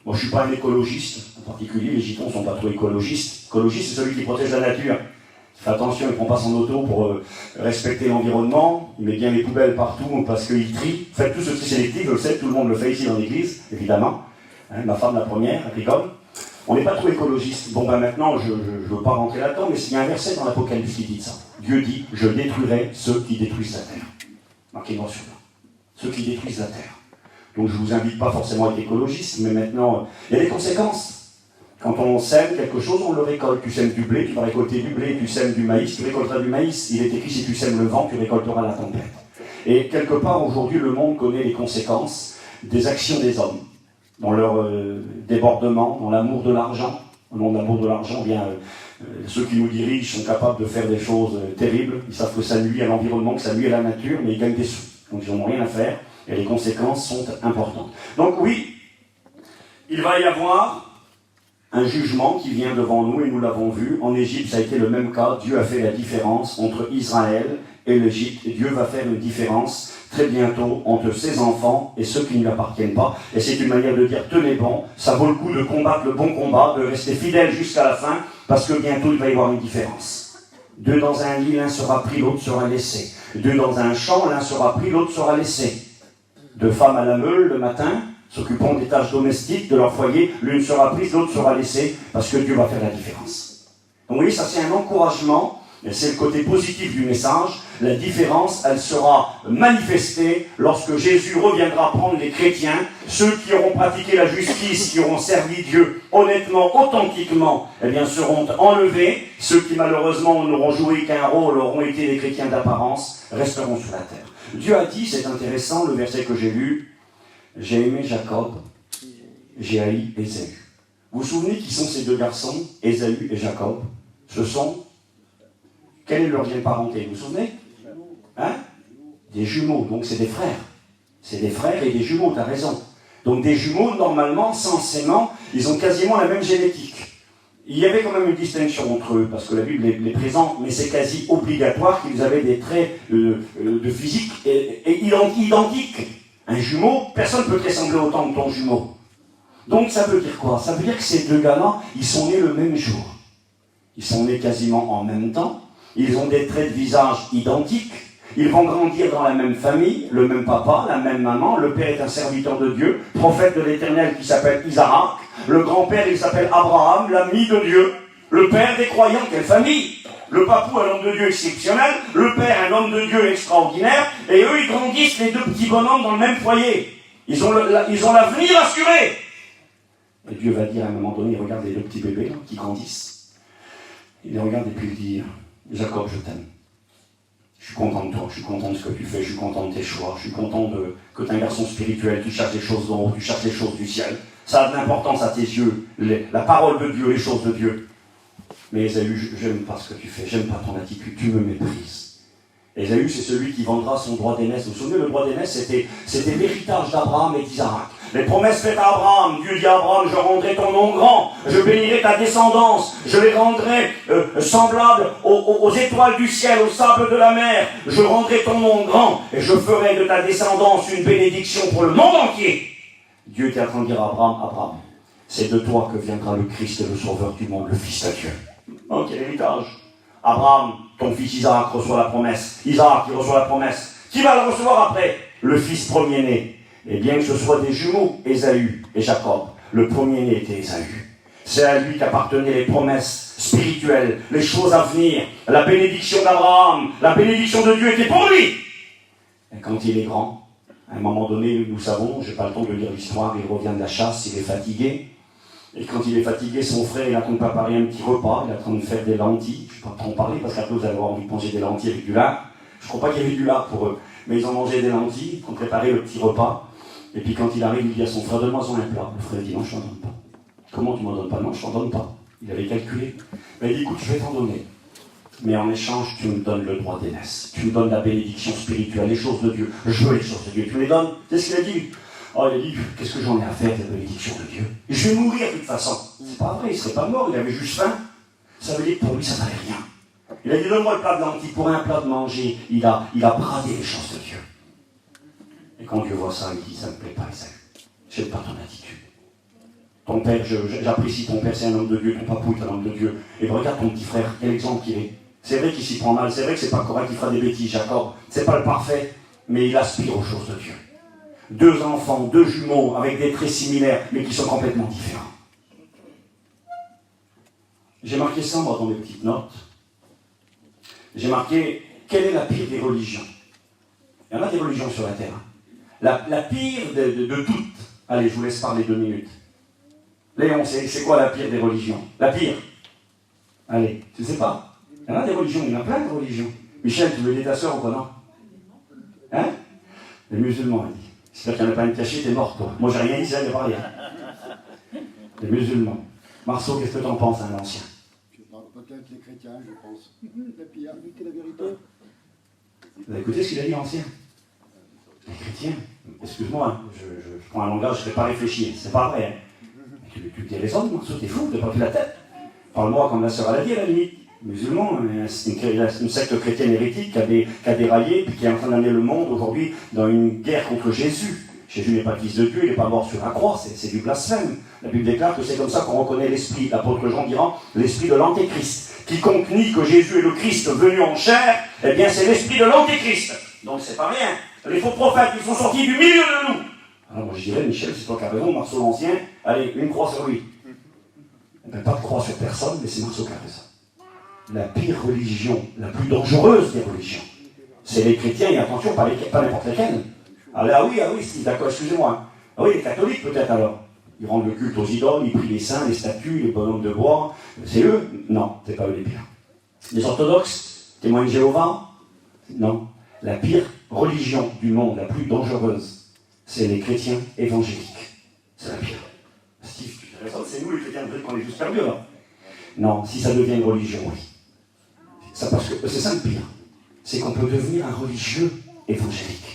Moi je ne suis pas un écologiste, en particulier les gitans ne sont pas trop écologistes. Écologiste, c'est celui qui protège la nature. Il fait attention, il ne prend pas son auto pour respecter l'environnement, il met bien les poubelles partout parce qu'il trie. Faites tout ce tri sélectif, je le sais, tout le monde le fait ici dans l'église, évidemment. Hein, ma femme la première, elle rigole. On n'est pas trop écologiste. Bon ben maintenant, je ne veux pas rentrer là-dedans, mais il y a un verset dans l'Apocalypse qui dit ça. Dieu dit, je détruirai ceux qui détruisent la terre. Marquez-moi sur là. Ceux qui détruisent la terre. Donc je ne vous invite pas forcément à être écologiste, mais maintenant, il y a des conséquences. Quand on sème quelque chose, on le récolte. Tu sèmes du blé, tu vas récolter du blé. Tu sèmes du maïs, tu récolteras du maïs. Il est écrit, si tu sèmes le vent, tu récolteras la tempête. Et quelque part, aujourd'hui, le monde connaît les conséquences des actions des hommes, dans leur débordement, dans l'amour de l'argent. Au nom de l'amour de l'argent, bien, ceux qui nous dirigent sont capables de faire des choses terribles. Ils savent que ça nuit à l'environnement, que ça nuit à la nature, mais ils gagnent des sous. Donc ils n'ont rien à faire, et les conséquences sont importantes. Donc oui, il va y avoir un jugement qui vient devant nous, et nous l'avons vu. En Égypte, ça a été le même cas. Dieu a fait la différence entre Israël et l'Égypte. Et Dieu va faire une différence très bientôt entre ses enfants et ceux qui ne lui appartiennent pas. Et c'est une manière de dire, tenez bon, ça vaut le coup de combattre le bon combat, de rester fidèle jusqu'à la fin, parce que bientôt il va y avoir une différence. Deux dans un lit, l'un sera pris, l'autre sera laissé. Deux dans un champ, l'un sera pris, l'autre sera laissé. Deux femmes à la meule le matin, s'occupant des tâches domestiques de leur foyer, l'une sera prise, l'autre sera laissée, parce que Dieu va faire la différence. Donc vous voyez, ça c'est un encouragement, et c'est le côté positif du message. La différence, elle sera manifestée lorsque Jésus reviendra prendre les chrétiens, ceux qui auront pratiqué la justice, qui auront servi Dieu honnêtement, authentiquement, eh bien seront enlevés. Ceux qui malheureusement n'auront joué qu'un rôle, auront été des chrétiens d'apparence, resteront sur la terre. Dieu a dit, c'est intéressant, le verset que j'ai lu, j'ai aimé Jacob, j'ai haï Ésaü. Vous vous souvenez qui sont ces deux garçons, Ésaü et Jacob? Ce sont, quel est leur lien de parenté, vous vous souvenez? Hein? Des jumeaux, donc c'est des frères. C'est des frères et des jumeaux, tu as raison. Donc des jumeaux, normalement, censément, ils ont quasiment la même génétique. Il y avait quand même une distinction entre eux, parce que la Bible les présente, mais c'est quasi obligatoire qu'ils avaient des traits de physique et identiques. Un jumeau, personne ne peut te ressembler autant que ton jumeau. Donc ça veut dire quoi? Ça veut dire que ces deux gars-là, ils sont nés le même jour. Ils sont nés quasiment en même temps. Ils ont des traits de visage identiques. Ils vont grandir dans la même famille, le même papa, la même maman. Le père est un serviteur de Dieu, prophète de l'Éternel qui s'appelle Isaac. Le grand-père, il s'appelle Abraham, l'ami de Dieu. Le père des croyants, quelle famille! Le papou, un homme de Dieu exceptionnel. Le père, un homme de Dieu extraordinaire. Et eux, ils grandissent, les deux petits bonhommes, dans le même foyer. Ils ont l'avenir assuré. Et Dieu va dire à un moment donné, il regarde les deux petits bébés là, qui grandissent. Il les regarde et puis il dit, Jacob, je t'aime. Je suis content de toi, je suis content de ce que tu fais, je suis content de tes choix, je suis content que tu es un garçon spirituel, tu cherches les choses d'en haut, tu cherches les choses du ciel. Ça a de l'importance à tes yeux, la parole de Dieu, les choses de Dieu. Mais Ésaü, j'aime pas ce que tu fais, j'aime pas ton attitude, tu me méprises. Ésaü, c'est celui qui vendra son droit d'aînesse. Vous vous souvenez, le droit d'aînesse, c'était l'héritage d'Abraham et d'Isaac. Les promesses faites à Abraham, Dieu dit à Abraham, je rendrai ton nom grand, je bénirai ta descendance, je les rendrai semblables aux étoiles du ciel, aux sables de la mer, je rendrai ton nom grand, et je ferai de ta descendance une bénédiction pour le monde entier. Dieu était en train de dire à Abraham, Abraham, c'est de toi que viendra le Christ et le Sauveur du monde, le Fils de Dieu. Oh, quel héritage! Abraham, ton fils Isaac reçoit la promesse. Isaac, il reçoit la promesse. Qui va le recevoir après? Le fils premier-né. Et bien que ce soit des jumeaux, Ésaü et Jacob, le premier-né était Ésaü. C'est à lui qu'appartenaient les promesses spirituelles, les choses à venir, la bénédiction d'Abraham, la bénédiction de Dieu était pour lui. Et quand il est grand, à un moment donné, nous savons, je n'ai pas le temps de lire l'histoire, il revient de la chasse, il est fatigué. Et quand il est fatigué, son frère, il a préparé un petit repas, il est en train de faire des lentilles. Je ne vais pas trop en parler, parce qu'après vous allez avoir envie de manger des lentilles avec du lard. Je ne crois pas qu'il y avait du lard pour eux. Mais ils ont mangé des lentilles, ils ont préparé le petit repas. Et puis quand il arrive, il dit à son frère, donne-moi un plat. Le frère dit, non, je ne t'en donne pas. Comment tu ne m'en donnes pas? Non, je ne t'en donne pas. Il avait calculé. Mais il dit, écoute, je vais t'en donner. Mais en échange, tu me donnes le droit d'aînesse. Tu me donnes la bénédiction spirituelle, les choses de Dieu. Je veux les choses de Dieu. Tu me les donnes? C'est ce qu'il a dit. Oh, il a dit, qu'est-ce que j'en ai à faire de la bénédiction de Dieu? Je vais mourir de toute façon. C'est pas vrai, il ne serait pas mort, il avait juste faim. Ça veut dire que pour lui, ça ne valait rien. Il a dit, donne-moi le plat de lentilles. Pour un plat de manger, il a bradé les choses de Dieu. Et quand Dieu voit ça, il dit, ça ne me plaît pas, Ésaü. J'aime pas ton attitude. Ton père, j'apprécie ton père, c'est un homme de Dieu, ton papou est un homme de Dieu. Et regarde ton petit frère, quel exemple qu'il est. C'est vrai qu'il s'y prend mal, c'est vrai que c'est pas correct, il fera des bêtises, Jacob. C'est pas le parfait, mais il aspire aux choses de Dieu. Deux enfants, deux jumeaux, avec des traits similaires, mais qui sont complètement différents. J'ai marqué ça, moi, dans mes petites notes. J'ai marqué, quelle est la pire des religions? Il y en a des religions sur la terre. La pire de toutes. Allez, je vous laisse parler 2 minutes. Léon, c'est quoi la pire des religions? La pire? Allez, tu ne sais pas. Il y en a des religions, il y en a plein de religions. Michel, tu veux aider ta sœur ou quoi, non? Hein? Les musulmans, il dit. J'espère qu'il n'y en a pas une cachée, t'es mort, toi. Moi, j'ai rien dit, ça, il n'y a pas rien. Les musulmans. Marceau, qu'est-ce que t'en penses, un ancien? Peut-être les chrétiens, je pense. La pire, la vérité. Vous avez écouté ce qu'il a dit, l'ancien? Les chrétiens? Excuse-moi, je prends un langage, je ne vais pas réfléchir. C'est pas vrai. Hein. Tu déraisonnes, Marceau, t'es fou, t'as pas pris la tête. Parle-moi comme la sœur a dit, à la limite. Musulman, c'est une secte chrétienne hérétique qui a déraillé, puis qui est en train d'amener le monde aujourd'hui dans une guerre contre Jésus. Jésus n'est pas le Fils de Dieu, il n'est pas mort sur la croix, c'est du blasphème. La Bible déclare que c'est comme ça qu'on reconnaît l'esprit, l'apôtre Jean dira, l'esprit de l'antéchrist. Quiconque nie que Jésus est le Christ venu en chair, eh bien c'est l'esprit de l'antéchrist. Donc c'est pas rien. Les faux prophètes, ils sont sortis du milieu de nous. Alors moi je dirais, Michel, c'est toi qui as raison, Marceau l'Ancien, allez, une croix sur lui. Eh bien, pas de croix sur personne, mais c'est Marceau qui a fait ça. La pire religion, la plus dangereuse des religions, c'est les chrétiens, et attention, pas n'importe lesquels. Ah oui, d'accord, excusez-moi. Ah oui, les catholiques peut-être alors. Ils rendent le culte aux idoles, ils prient les saints, les statues, les bonhommes de bois. C'est eux? Non, c'est pas eux les pires. Les orthodoxes, témoins de Jéhovah? Non. La pire religion du monde, la plus dangereuse, c'est les chrétiens évangéliques. C'est la pire. Steve, tu fais raison, c'est nous les chrétiens qu'on est juste perdus là. Non, si ça devient une religion, oui. Ça, parce que c'est ça le pire. C'est qu'on peut devenir un religieux évangélique.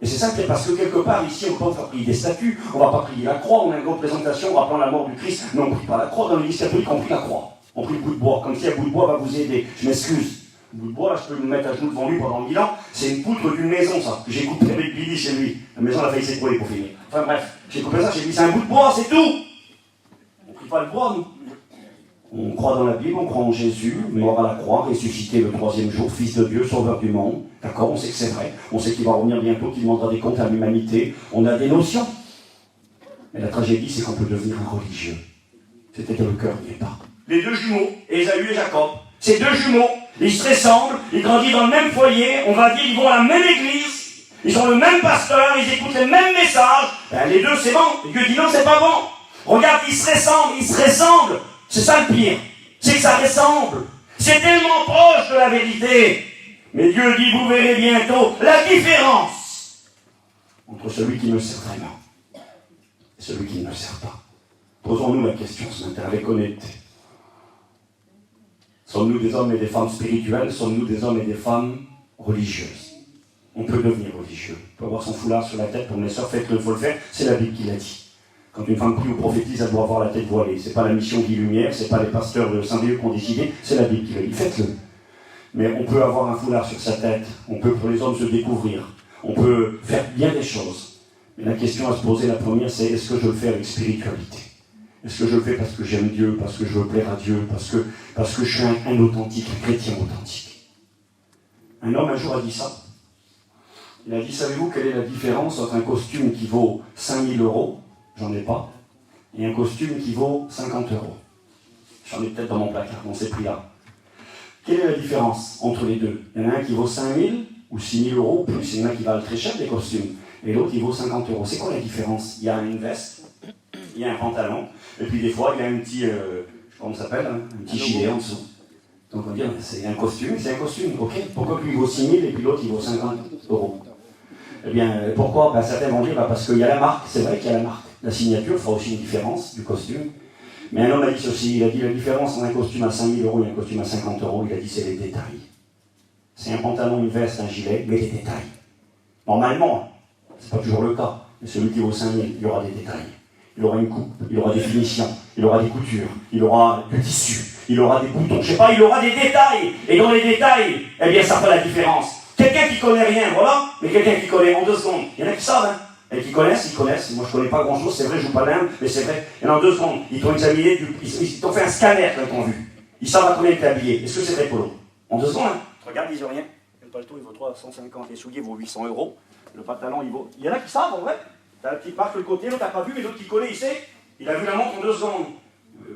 Et c'est ça, parce que quelque part, ici, on ne va pas prier des statues, on ne va pas prier la croix, on a une représentation rappelant la mort du Christ, mais on ne prie pas la croix. Dans l'église catholique, on prie la croix. On prie le bout de bois, comme si un bout de bois va vous aider. Je m'excuse. Le bout de bois, là, je peux me mettre à genoux devant lui pendant 1000 ans. C'est une poutre d'une maison, ça, que j'ai coupé avec Billy chez lui. La maison, elle a failli s'écrouler pour finir. Enfin bref, j'ai coupé ça, j'ai dit, c'est un bout de bois, c'est tout. On ne prie pas le bois, nous. On croit dans la Bible, on croit en Jésus, mort à la croix, ressuscité le 3e jour, Fils de Dieu, Sauveur du monde. D'accord, on sait que c'est vrai. On sait qu'il va revenir bientôt, qu'il demandera des comptes à l'humanité. On a des notions. Mais la tragédie, c'est qu'on peut devenir un religieux. C'était que le cœur n'y est pas. Les deux jumeaux, Ésaü et Jacob, ces deux jumeaux, ils se ressemblent, ils grandissent dans le même foyer, on va dire, ils vont à la même église, Ils ont le même pasteur, ils écoutent les mêmes messages. Ben, les deux, c'est bon. Dieu dit non, c'est pas bon. Regarde, ils se ressemblent. C'est ça le pire. C'est que ça ressemble. C'est tellement proche de la vérité. Mais Dieu dit, vous verrez bientôt la différence entre celui qui me sert vraiment et celui qui ne me sert pas. Posons-nous la question ce matin avec honnêteté. Sommes-nous des hommes et des femmes spirituels? Sommes-nous des hommes et des femmes religieuses? On peut devenir religieux. On peut avoir son foulard sur la tête. Pour mes sœurs, faites-le, il faut le faire. C'est la Bible qui l'a dit. Quand une femme prie ou prophétise, elle doit avoir la tête voilée. C'est pas la mission Guy Lumière, c'est pas les pasteurs de Saint-Dieu qui ont décidé, c'est la Bible qui le dit. Faites-le. Mais on peut avoir un foulard sur sa tête. On peut, pour les hommes, se découvrir. On peut faire bien des choses. Mais la question à se poser, la première, c'est est-ce que je le fais avec spiritualité? Est-ce que je le fais parce que j'aime Dieu, parce que je veux plaire à Dieu, parce que je suis un authentique, un chrétien authentique? Un homme un jour a dit ça. Il a dit, savez-vous quelle est la différence entre un costume qui vaut 5000 €, j'en ai pas, et un costume qui vaut 50 €? J'en ai peut-être dans mon placard, dans ces prix-là. Quelle est la différence entre les deux? Il y en a un qui vaut 5000 ou 6000 € plus, il y en a qui valent très cher des costumes, et l'autre il vaut 50 €. C'est quoi la différence? Il y a une veste, il y a un pantalon, et puis des fois il y a un petit, comment ça s'appelle, hein, un petit gilet en dessous. Donc on dit, c'est un costume, ok. Pourquoi lui il vaut 6000 et puis l'autre il vaut 50 €? Eh bien, pourquoi? Ben, certains vont dire, parce qu'il y a la marque, c'est vrai qu'il y a la marque. La signature fera aussi une différence du costume. Mais un homme a dit ceci, il a dit la différence entre un costume à 5000 € et un costume à 50 €, il a dit c'est les détails. C'est un pantalon, une veste, un gilet, mais les détails. Normalement, c'est pas toujours le cas, mais celui qui vaut 5000, il y aura des détails. Il aura une coupe, il aura des finitions, il aura des coutures, il aura du tissu, il aura des boutons, je sais pas, il aura des détails. Et dans les détails, eh bien ça fait la différence. Quelqu'un qui connaît rien, voilà, mais quelqu'un qui connaît en 2 secondes. Il y en a qui savent, hein. Et qui connaissent, ils connaissent. Moi, je connais pas grand-chose, c'est vrai, je joue pas l'Inde, mais c'est vrai. Et en 2 secondes, ils t'ont examiné, ils t'ont fait un scanner quand ils t'ont vu. Ils savent à combien tu es habillé. Est-ce que c'est vrai, Polo? En 2 secondes, hein. Regarde, ils ont rien. Le paletot, il vaut 350, les souliers vaut 800 €. Le pantalon, il vaut... Il y en a qui savent, en vrai. T'as la petite marque sur le côté, l'autre t'as pas vu, mais l'autre qui connaît, il sait. Il a vu la montre en 2 secondes.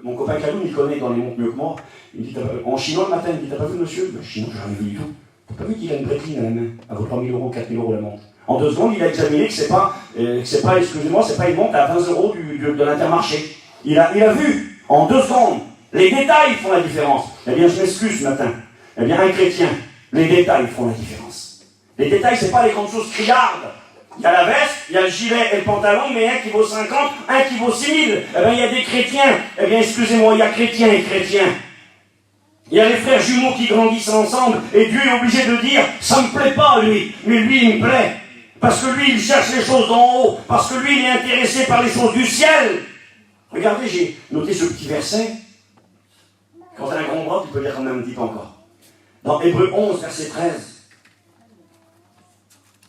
Mon copain Kaloum, il connaît dans les montres mieux que moi. Il me dit, en chinois le matin, il me dit, t'as pas vu monsieur? Ben, chinois, j'en ai vu du tout. T'as pas vu qu'il a une bretline à la main? Elle vaut 3000 €, 4000 € la montre. En 2 secondes, il a examiné que c'est pas, excusez-moi, c'est pas une montre à 20 € de l'Intermarché. Il a vu, en 2 secondes, les détails font la différence. Eh bien, je m'excuse ce matin. Eh bien, un chrétien, les détails font la différence. Les détails, c'est pas les grandes choses criardes. Il y a la veste, il y a le gilet et le pantalon, mais un qui vaut 50, un qui vaut 6000. Eh bien, il y a des chrétiens. Eh bien, excusez-moi, il y a chrétiens et chrétiens. Il y a les frères jumeaux qui grandissent ensemble, et Dieu est obligé de dire, ça me plaît pas lui, mais lui il me plaît. Parce que lui il cherche les choses d'en haut, parce que lui il est intéressé par les choses du ciel. Regardez, j'ai noté ce petit verset. Quand tu as un grand bras, tu peux lire quand même un petit peu encore. Dans Hébreux 11, verset 13.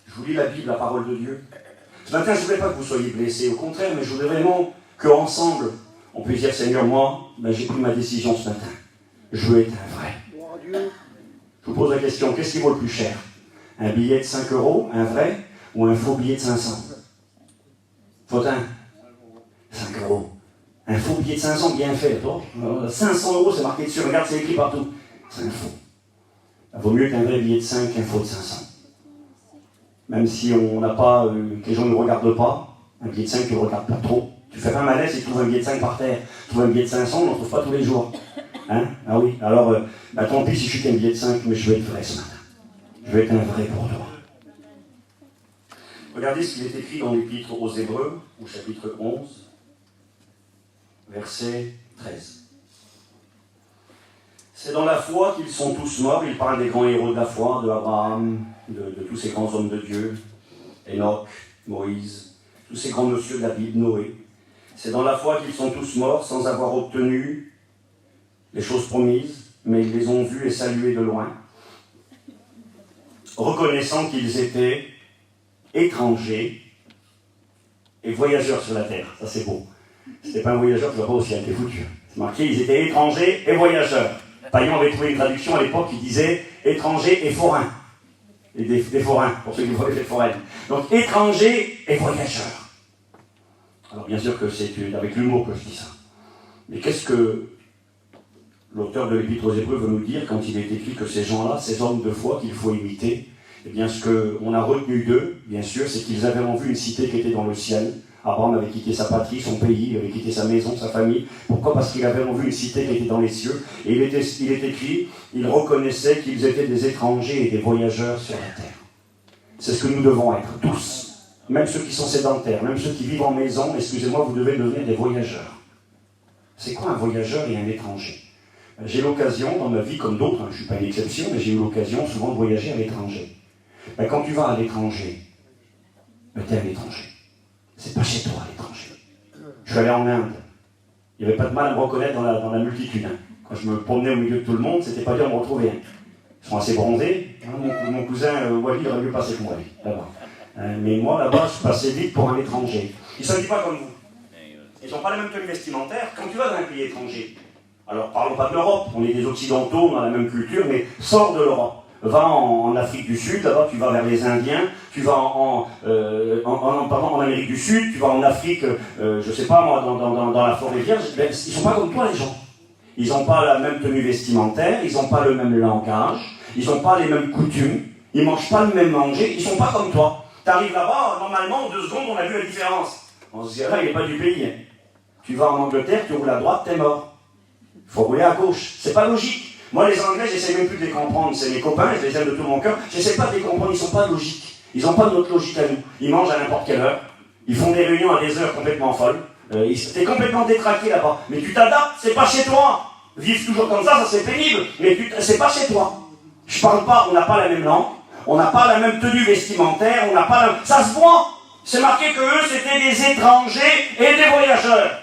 Je vous lis la Bible, la parole de Dieu. Ce matin, je ne voulais pas que vous soyez blessés, au contraire, mais je voudrais vraiment qu'ensemble, on puisse dire, Seigneur, moi, j'ai pris ma décision ce matin. Je veux être un vrai. Je vous pose la question, qu'est-ce qui vaut le plus cher? Un billet de 5 €, un vrai, ou un faux billet de 500? Fautin? 5 €. Un faux billet de 500 bien fait, toi. 500 €, c'est marqué dessus, regarde, c'est écrit partout. C'est un faux. Il vaut mieux qu'un vrai billet de 5 qu'un faux de 500. Même si on n'a pas, que les gens ne regardent pas, un billet de 5, tu ne regardes pas trop. Tu fais pas un malaise et tu trouves un billet de 5 par terre. Tu trouves un billet de 500, on n'en trouve pas tous les jours. Hein? Ah oui, alors, tant pis si je suis qu'un billet de 5, mais je veux être vrai ce matin. Je veux être un vrai pour toi. Regardez ce qu'il est écrit dans l'Épître aux Hébreux, au chapitre 11, verset 13. C'est dans la foi qu'ils sont tous morts. Il parle des grands héros de la foi, de Abraham, de tous ces grands hommes de Dieu, Enoch, Moïse, tous ces grands messieurs de la Bible, Noé. C'est dans la foi qu'ils sont tous morts sans avoir obtenu les choses promises, mais ils les ont vues et saluées de loin, reconnaissant qu'ils étaient étrangers et voyageurs sur la terre. Ça c'est beau. C'était pas un voyageur, je vois pas aussi, était foutu. C'est marqué, ils étaient étrangers et voyageurs. Payan avait trouvé une traduction à l'époque qui disait étrangers et forains. Et des forains, pour ceux qui voient les foraines. Donc étrangers et voyageurs. Alors bien sûr que c'est avec l'humour que je dis ça. Mais qu'est-ce que l'auteur de l'Épître aux Hébreux veut nous dire quand il est écrit que ces gens-là, ces hommes de foi qu'il faut imiter, Eh bien, ce qu'on a retenu d'eux, bien sûr, c'est qu'ils avaient en vue une cité qui était dans le ciel. Abraham avait quitté sa patrie, son pays, il avait quitté sa maison, sa famille. Pourquoi? Parce qu'il avait en vue une cité qui était dans les cieux. Et il est écrit, il reconnaissait qu'ils étaient des étrangers et des voyageurs sur la terre. C'est ce que nous devons être, tous. Même ceux qui sont sédentaires, même ceux qui vivent en maison, excusez-moi, vous devez devenir des voyageurs. C'est quoi un voyageur et un étranger? J'ai l'occasion, dans ma vie comme d'autres, je ne suis pas une exception, mais j'ai eu l'occasion souvent de voyager à l'étranger. Quand tu vas à l'étranger, tu es à l'étranger. C'est pas chez toi à l'étranger. Je suis allé en Inde. Il n'y avait pas de mal à me reconnaître dans la multitude. Quand je me promenais au milieu de tout le monde, c'était pas dur de me retrouver. Ils sont assez bronzés. Mon cousin Wally, il aurait mieux passé que moi, lui, là-bas. Mais moi, là-bas, je passais vite pour un étranger. Ils ne s'habillent pas comme vous. Ils n'ont pas la même tenue vestimentaire. Quand tu vas dans un pays étranger, alors parlons pas de l'Europe, on est des Occidentaux, on a la même culture, mais sors de l'Europe. Va en Afrique du Sud, là-bas tu vas vers les Indiens, tu vas en Amérique du Sud, tu vas en Afrique, je sais pas moi, dans la forêt vierge, ils sont pas comme toi les gens. Ils n'ont pas la même tenue vestimentaire, ils n'ont pas le même langage, ils n'ont pas les mêmes coutumes, ils mangent pas le même manger, ils sont pas comme toi. Tu arrives là-bas, normalement en 2 secondes on a vu la différence. On se dit là il n'est pas du pays. Tu vas en Angleterre, tu roules à droite, t'es mort. Il faut rouler à gauche, c'est pas logique. Moi, les Anglais, j'essaie même plus de les comprendre. C'est mes copains, je les aime de tout mon cœur. J'essaie pas de les comprendre, ils sont pas logiques. Ils n'ont pas de notre logique à nous. Ils mangent à n'importe quelle heure. Ils font des réunions à des heures complètement folles. T'es complètement détraqué là-bas. Mais tu t'adaptes, c'est pas chez toi. Vivre toujours comme ça c'est pénible. Mais c'est pas chez toi. Je parle pas, on n'a pas la même langue. On n'a pas la même tenue vestimentaire. On n'a pas la... Ça se voit. C'est marqué que eux, c'était des étrangers et des voyageurs.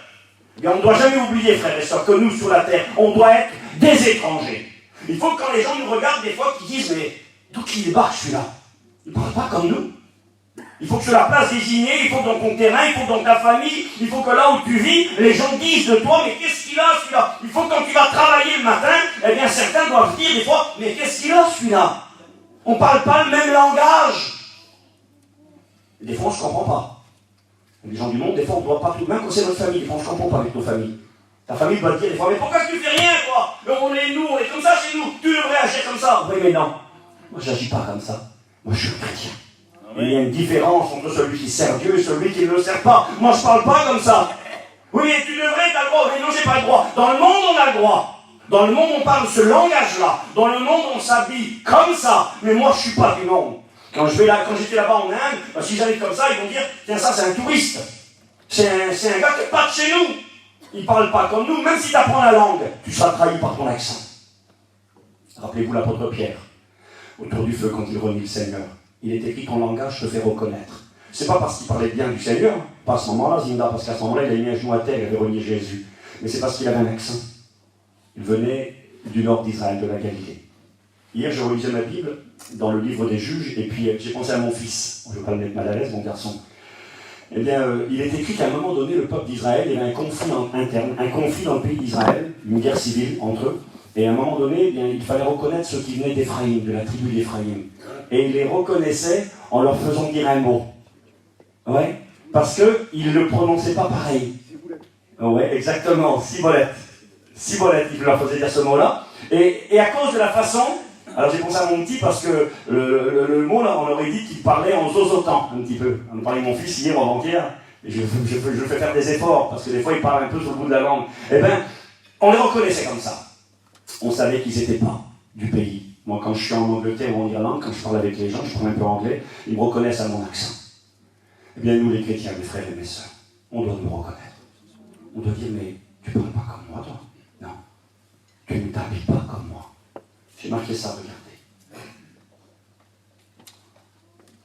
Mais on ne doit jamais oublier, frères et sœurs, que nous, sur la terre, on doit être des étrangers. Il faut que quand les gens nous regardent, des fois, qu'ils disent, mais d'où qu'il débarque celui-là? Il ne parle pas comme nous. Il faut que sur la place désignée, il faut que dans ton terrain, il faut que dans ta famille, il faut que là où tu vis, les gens disent de toi, mais qu'est-ce qu'il a celui-là? Il faut que quand tu vas travailler le matin, eh bien certains doivent dire des fois, mais qu'est-ce qu'il a celui-là? On ne parle pas le même langage. Et des fois, on ne se comprend pas. Les gens du monde, des fois, on ne doit pas tout, même quand c'est notre famille, des fois, on ne se comprend pas avec nos familles. Ta famille doit te dire des fois, mais pourquoi tu fais rien, quoi? On est comme ça chez nous, tu devrais agir comme ça. Oui, mais non. Moi, je n'agis pas comme ça. Moi, je suis chrétien. Et il y a une différence entre celui qui sert Dieu et celui qui ne le sert pas. Moi, je ne parle pas comme ça. Oui, mais tu devrais, tu as le droit. Mais non, j'ai pas le droit. Dans le monde, on a le droit. Dans le monde, on parle ce langage-là. Dans le monde, on s'habille comme ça. Mais moi, je ne suis pas du monde. Quand j'étais là-bas en Inde, si j'arrive comme ça, ils vont dire, tiens, ça, c'est un touriste. C'est un gars qui n'est pas de chez nous. Il ne parle pas comme nous, même si tu apprends la langue, tu seras trahi par ton accent. Rappelez-vous l'apôtre Pierre, autour du feu quand il renie le Seigneur. Il est écrit ton langage te fait reconnaître. C'est pas parce qu'il parlait bien du Seigneur, pas à ce moment-là, Zinda, parce qu'à ce moment-là, il avait mis un genou à terre, il avait renié Jésus. Mais c'est parce qu'il avait un accent. Il venait du nord d'Israël, de la Galilée. Hier, je relisais ma Bible dans le livre des Juges, et puis j'ai pensé à mon fils. Je ne veux pas le mettre mal à l'aise, mon garçon. Eh bien, il est écrit qu'à un moment donné, le peuple d'Israël, il y avait un conflit interne, un conflit dans le pays d'Israël, une guerre civile entre eux. Et à un moment donné, eh bien, il fallait reconnaître ceux qui venaient d'Éphraïm, de la tribu d'Éphraïm. Et il les reconnaissait en leur faisant dire un mot. Ouais, parce qu'ils ne le prononçaient pas pareil. Ouais, exactement, cibolette. Cibolette, il leur faisait dire ce mot-là. Et à cause de la façon... Alors j'ai pensé à mon petit parce que le mot là, on aurait dit qu'il parlait en zozotant un petit peu. On parlait de mon fils hier ou avant-hier, et je fais faire des efforts parce que des fois il parle un peu sur le bout de la langue. Eh bien, on les reconnaissait comme ça. On savait qu'ils n'étaient pas du pays. Moi, quand je suis en Angleterre ou en Irlande, quand je parle avec les gens, je parle un peu anglais, ils me reconnaissent à mon accent. Eh bien, nous les chrétiens, mes frères et mes sœurs, on doit nous reconnaître. On doit dire, mais tu ne parles pas comme moi, toi? Non. Tu ne t'habilles pas comme moi. J'ai marqué ça, regardez.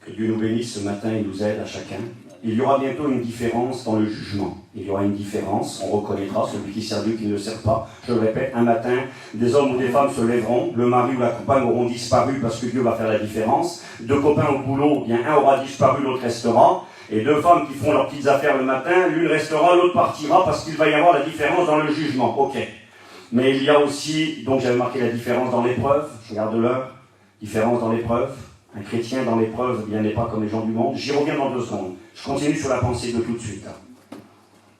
Que Dieu nous bénisse ce matin et nous aide à chacun. Il y aura bientôt une différence dans le jugement. Il y aura une différence, on reconnaîtra celui qui sert Dieu, qui ne le sert pas. Je le répète, un matin, des hommes ou des femmes se lèveront, le mari ou la compagne auront disparu parce que Dieu va faire la différence. 2 copains au boulot, bien un aura disparu, l'autre restera. Et 2 femmes qui font leurs petites affaires le matin, l'une restera, l'autre partira parce qu'il va y avoir la différence dans le jugement. Ok. Mais il y a aussi, donc j'avais marqué la différence dans l'épreuve, je regarde l'heure, différence dans l'épreuve. Un chrétien dans l'épreuve, bien n'est pas comme les gens du monde. J'y reviens dans 2 secondes. Je continue sur la pensée de tout de suite.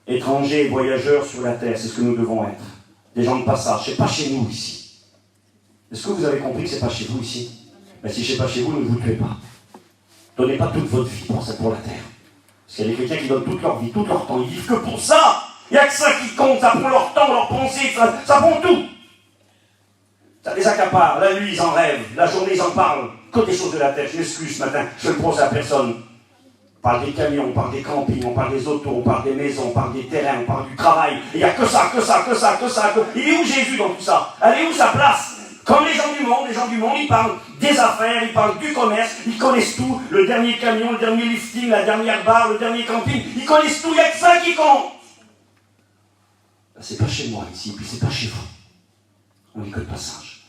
Étrangers et voyageurs sur la terre, c'est ce que nous devons être. Des gens de passage, c'est pas chez nous ici. Est-ce que vous avez compris que c'est pas chez vous ici? Ben, si je ne sais pas chez vous, ne vous tuez pas. Donnez pas toute votre vie pour la terre. Parce qu'il y a des chrétiens qui donnent toute leur vie, tout leur temps. Ils vivent que pour ça. Il n'y a que ça qui compte. Ça prend leur temps, leur pensée, ça prend tout. Ça les accapare. La nuit, ils en rêvent. La journée, ils en parlent. Que des choses de la terre. Je m'excuse ce matin. Je ne pense à personne. On parle des camions, on parle des campings, on parle des autos, on parle des maisons, on parle des terrains, on parle du travail. Il n'y a que ça. Il est où Jésus dans tout ça? Elle est où sa place? Comme les gens du monde, ils parlent des affaires, ils parlent du commerce, ils connaissent tout, le dernier camion, le dernier lifting, la dernière barre, le dernier camping, ils connaissent tout, il n'y a que ça qui compte. Ben, c'est pas chez moi ici, puis c'est pas chez vous. On n'est que de passage.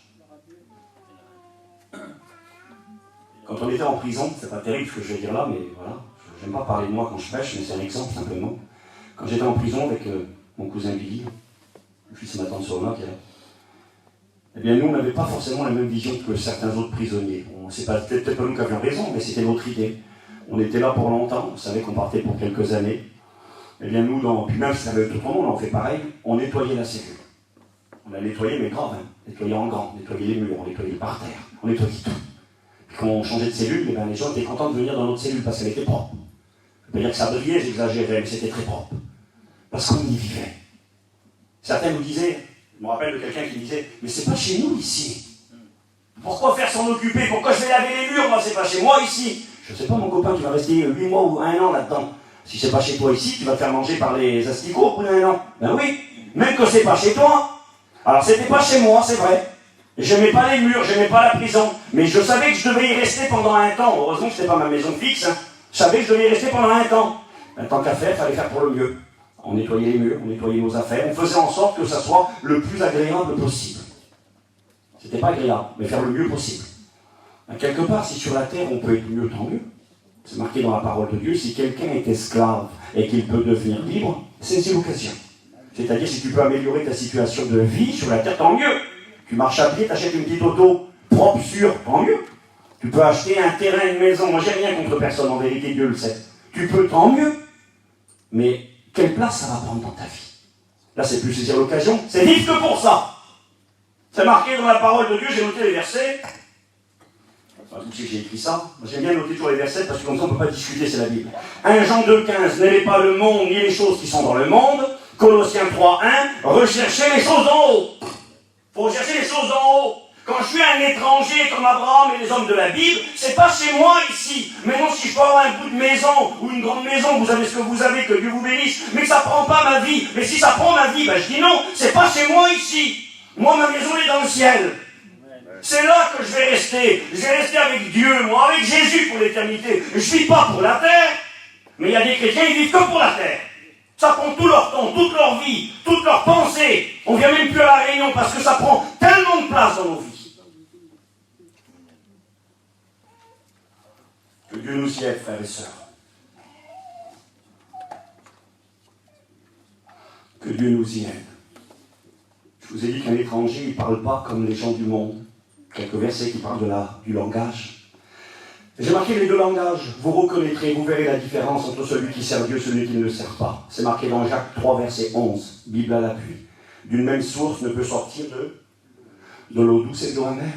Quand on était en prison, c'est pas terrible ce que je vais dire là, mais voilà, j'aime pas parler de moi quand je prêche, mais c'est un exemple simplement. Quand j'étais en prison avec mon cousin Billy, le fils de ma tante Sona qui est là, eh bien, nous, on n'avait pas forcément la même vision que certains autres prisonniers. C'est peut-être pas nous qui avions raison, mais c'était notre idée. On était là pour longtemps, on savait qu'on partait pour quelques années. Eh bien, nous, puis même si ça avait tout le monde, on fait pareil, on nettoyait la cellule. On a nettoyé, mais grave, nettoyé en grand, nettoyé les murs, on nettoyait par terre, on nettoyait tout. Puis quand on changeait de cellule, eh bien, les gens étaient contents de venir dans notre cellule parce qu'elle était propre. Je peux dire que ça brillait, j'exagérais, mais c'était très propre. Parce qu'on y vivait. Certains nous disaient, je me rappelle de quelqu'un qui disait, mais c'est pas chez nous ici. Pourquoi faire s'en occuper? Pourquoi je vais laver les murs? Moi, c'est pas chez moi ici. Je sais pas, mon copain, tu vas rester 8 mois ou 1 an là-dedans. Si c'est pas chez toi ici, tu vas te faire manger par les asticots au bout d'1 an. Ben oui, même que c'est pas chez toi. Alors, c'était pas chez moi, c'est vrai. J'aimais pas les murs, j'aimais pas la prison. Mais je savais que je devais y rester pendant un temps. Heureusement que c'était pas ma maison fixe. Je savais que je devais y rester pendant un temps. Tant qu'à faire, il fallait faire pour le mieux. On nettoyait les murs, on nettoyait nos affaires, on faisait en sorte que ça soit le plus agréable possible. C'était pas agréable, mais faire le mieux possible. Quelque part, si sur la terre on peut être mieux, tant mieux. C'est marqué dans la parole de Dieu, si quelqu'un est esclave et qu'il peut devenir libre, c'est l'occasion. C'est-à-dire, si tu peux améliorer ta situation de vie sur la terre, tant mieux. Tu marches à pied, tu achètes une petite auto propre, sûre, tant mieux. Tu peux acheter un terrain, une maison, moi j'ai rien contre personne, en vérité, Dieu le sait. Tu peux, tant mieux. Mais quelle place ça va prendre dans ta vie? Là, c'est plus saisir l'occasion, c'est vivre que pour ça. C'est marqué dans la parole de Dieu, j'ai noté les versets. Enfin, tout de suite, j'ai écrit ça. Moi, j'aime bien noter toujours les versets parce que comme ça, on ne peut pas discuter, c'est la Bible. 1 Jean 2,15, n'aimez pas le monde ni les choses qui sont dans le monde. Colossiens 3,1, recherchez les choses d'en haut. Il faut rechercher les choses d'en haut. Quand je suis un étranger comme Abraham et les hommes de la Bible, c'est pas chez moi ici. Maintenant, si je peux avoir un bout de maison ou une grande maison, vous avez ce que vous avez, que Dieu vous bénisse, mais que ça prend pas ma vie. Mais si ça prend ma vie, ben je dis non, c'est pas chez moi ici. Moi, ma maison est dans le ciel. C'est là que je vais rester. Je vais rester avec Dieu, moi, avec Jésus pour l'éternité. Je vis pas pour la terre. Mais il y a des chrétiens, ils vivent que pour la terre. Ça prend tout leur temps, toute leur vie, toute leur pensée. On vient même plus à la réunion parce que ça prend tellement de place dans nos vies. Que Dieu nous y aide, frères et sœurs. Que Dieu nous y aide. Je vous ai dit qu'un étranger, il ne parle pas comme les gens du monde. Quelques versets qui parlent du langage. J'ai marqué les deux langages. Vous reconnaîtrez, vous verrez la différence entre celui qui sert Dieu et celui qui ne le sert pas. C'est marqué dans Jacques 3, verset 11. Bible à l'appui. D'une même source ne peut sortir de l'eau douce et de l'eau amère.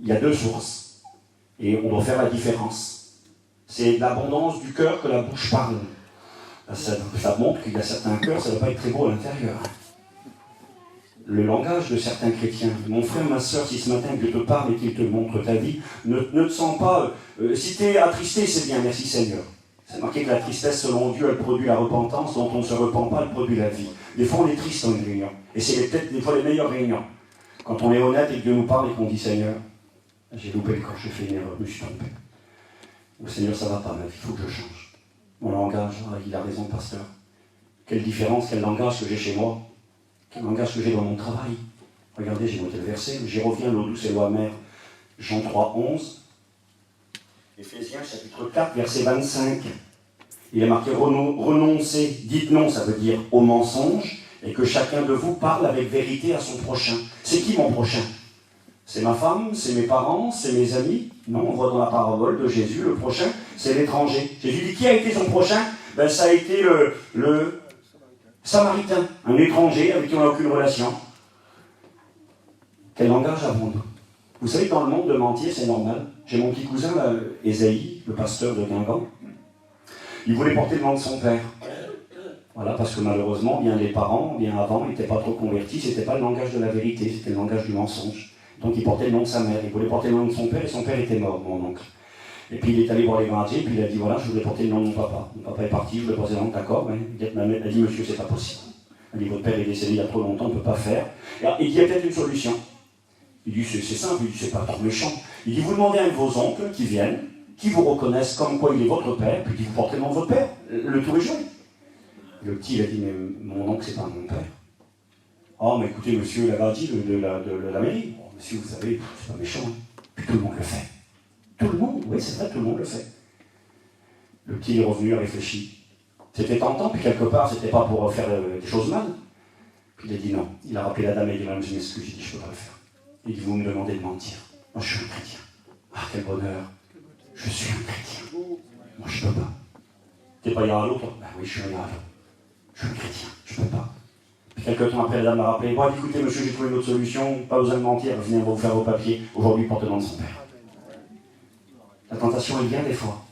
Il y a deux sources. Et on doit faire la différence. C'est l'abondance du cœur que la bouche parle. Ça montre qu'il y a certains cœurs, ça ne va pas être très beau à l'intérieur. Le langage de certains chrétiens. Mon frère, ma soeur, si ce matin Dieu te parle et qu'il te montre ta vie, ne te sens pas... si tu es attristé, c'est bien, merci Seigneur. C'est marqué que la tristesse, selon Dieu, elle produit la repentance, dont on ne se repent pas, elle produit la vie. Des fois, on est triste dans une réunion. Et c'est peut-être des fois les meilleures réunions. Quand on est honnête et que Dieu nous parle et qu'on dit Seigneur, j'ai loupé le corps, j'ai fait une erreur, je me suis trompé. Ou Seigneur, ça va pas, ma vie, il faut que je change. Mon langage, il a raison, pasteur. Quelle différence, quel langage que j'ai chez moi. Quel langage que j'ai dans mon travail. Regardez, j'ai noté le verset, j'y reviens, l'eau douce et l'eau amère. Jean 3, 11. Éphésiens, chapitre 4, verset 25. Il est marqué renoncer, dites non, ça veut dire au mensonge, et que chacun de vous parle avec vérité à son prochain. C'est qui mon prochain? C'est ma femme, c'est mes parents, c'est mes amis? Non, on voit dans la parabole de Jésus, le prochain, c'est l'étranger. Jésus dit, qui a été son prochain? Ben, ça a été le Samaritain, un étranger avec qui on n'a aucune relation. Quel langage avons-nous? Vous savez que dans le monde de mentir, c'est normal. J'ai mon petit cousin, là, Esaïe, le pasteur de Guingamp. Il voulait porter le nom de son père. Voilà, parce que malheureusement, bien les parents, bien avant, n'étaient pas trop convertis, c'était pas le langage de la vérité, c'était le langage du mensonge. Donc il portait le nom de sa mère, il voulait porter le nom de son père, et son père était mort, mon oncle. Et puis il est allé voir les grandiers, puis il a dit, voilà, je voulais porter le nom de mon papa. Mon papa est parti, je voulais porter le nom, d'accord, mais elle a dit, monsieur, c'est pas possible. Elle dit, votre père est décédé il y a trop longtemps, on ne peut pas faire. Et il y a peut-être une solution. Il dit, c'est simple, il dit, c'est pas trop méchant. Il dit, vous demandez à un de vos oncles qui viennent, qui vous reconnaissent comme quoi il est votre père, puis vous portez le nom de votre père. Le tour est joué. Le petit, il a dit, mais mon oncle, c'est pas mon père. Oh, mais écoutez, monsieur, il avait dit de la mairie. Oh, monsieur, vous savez, c'est pas méchant. Hein. Puis tout le monde le fait. Tout le monde, oui, c'est vrai, tout le monde le fait. Le petit est revenu, a réfléchi. C'était tentant, puis quelque part, c'était pas pour faire des choses mal. Puis il a dit non. Il a rappelé la dame et il a dit, madame, je m'excuse, il dit, je peux pas le faire. Il dit, vous me demandez de mentir. Moi, je suis un chrétien. Ah, quel bonheur. Je suis un chrétien. Moi, je peux pas. T'es pas hier à l'autre? Ben oui, je suis un hier à l'autre. Je suis un chrétien, je peux pas. Puis quelques temps après, la dame m'a rappelé, bon, écoutez, monsieur, j'ai trouvé une autre solution, pas besoin de mentir, venez vous faire vos papiers. Aujourd'hui, porte le nom de son père. La tentation est bien des fois.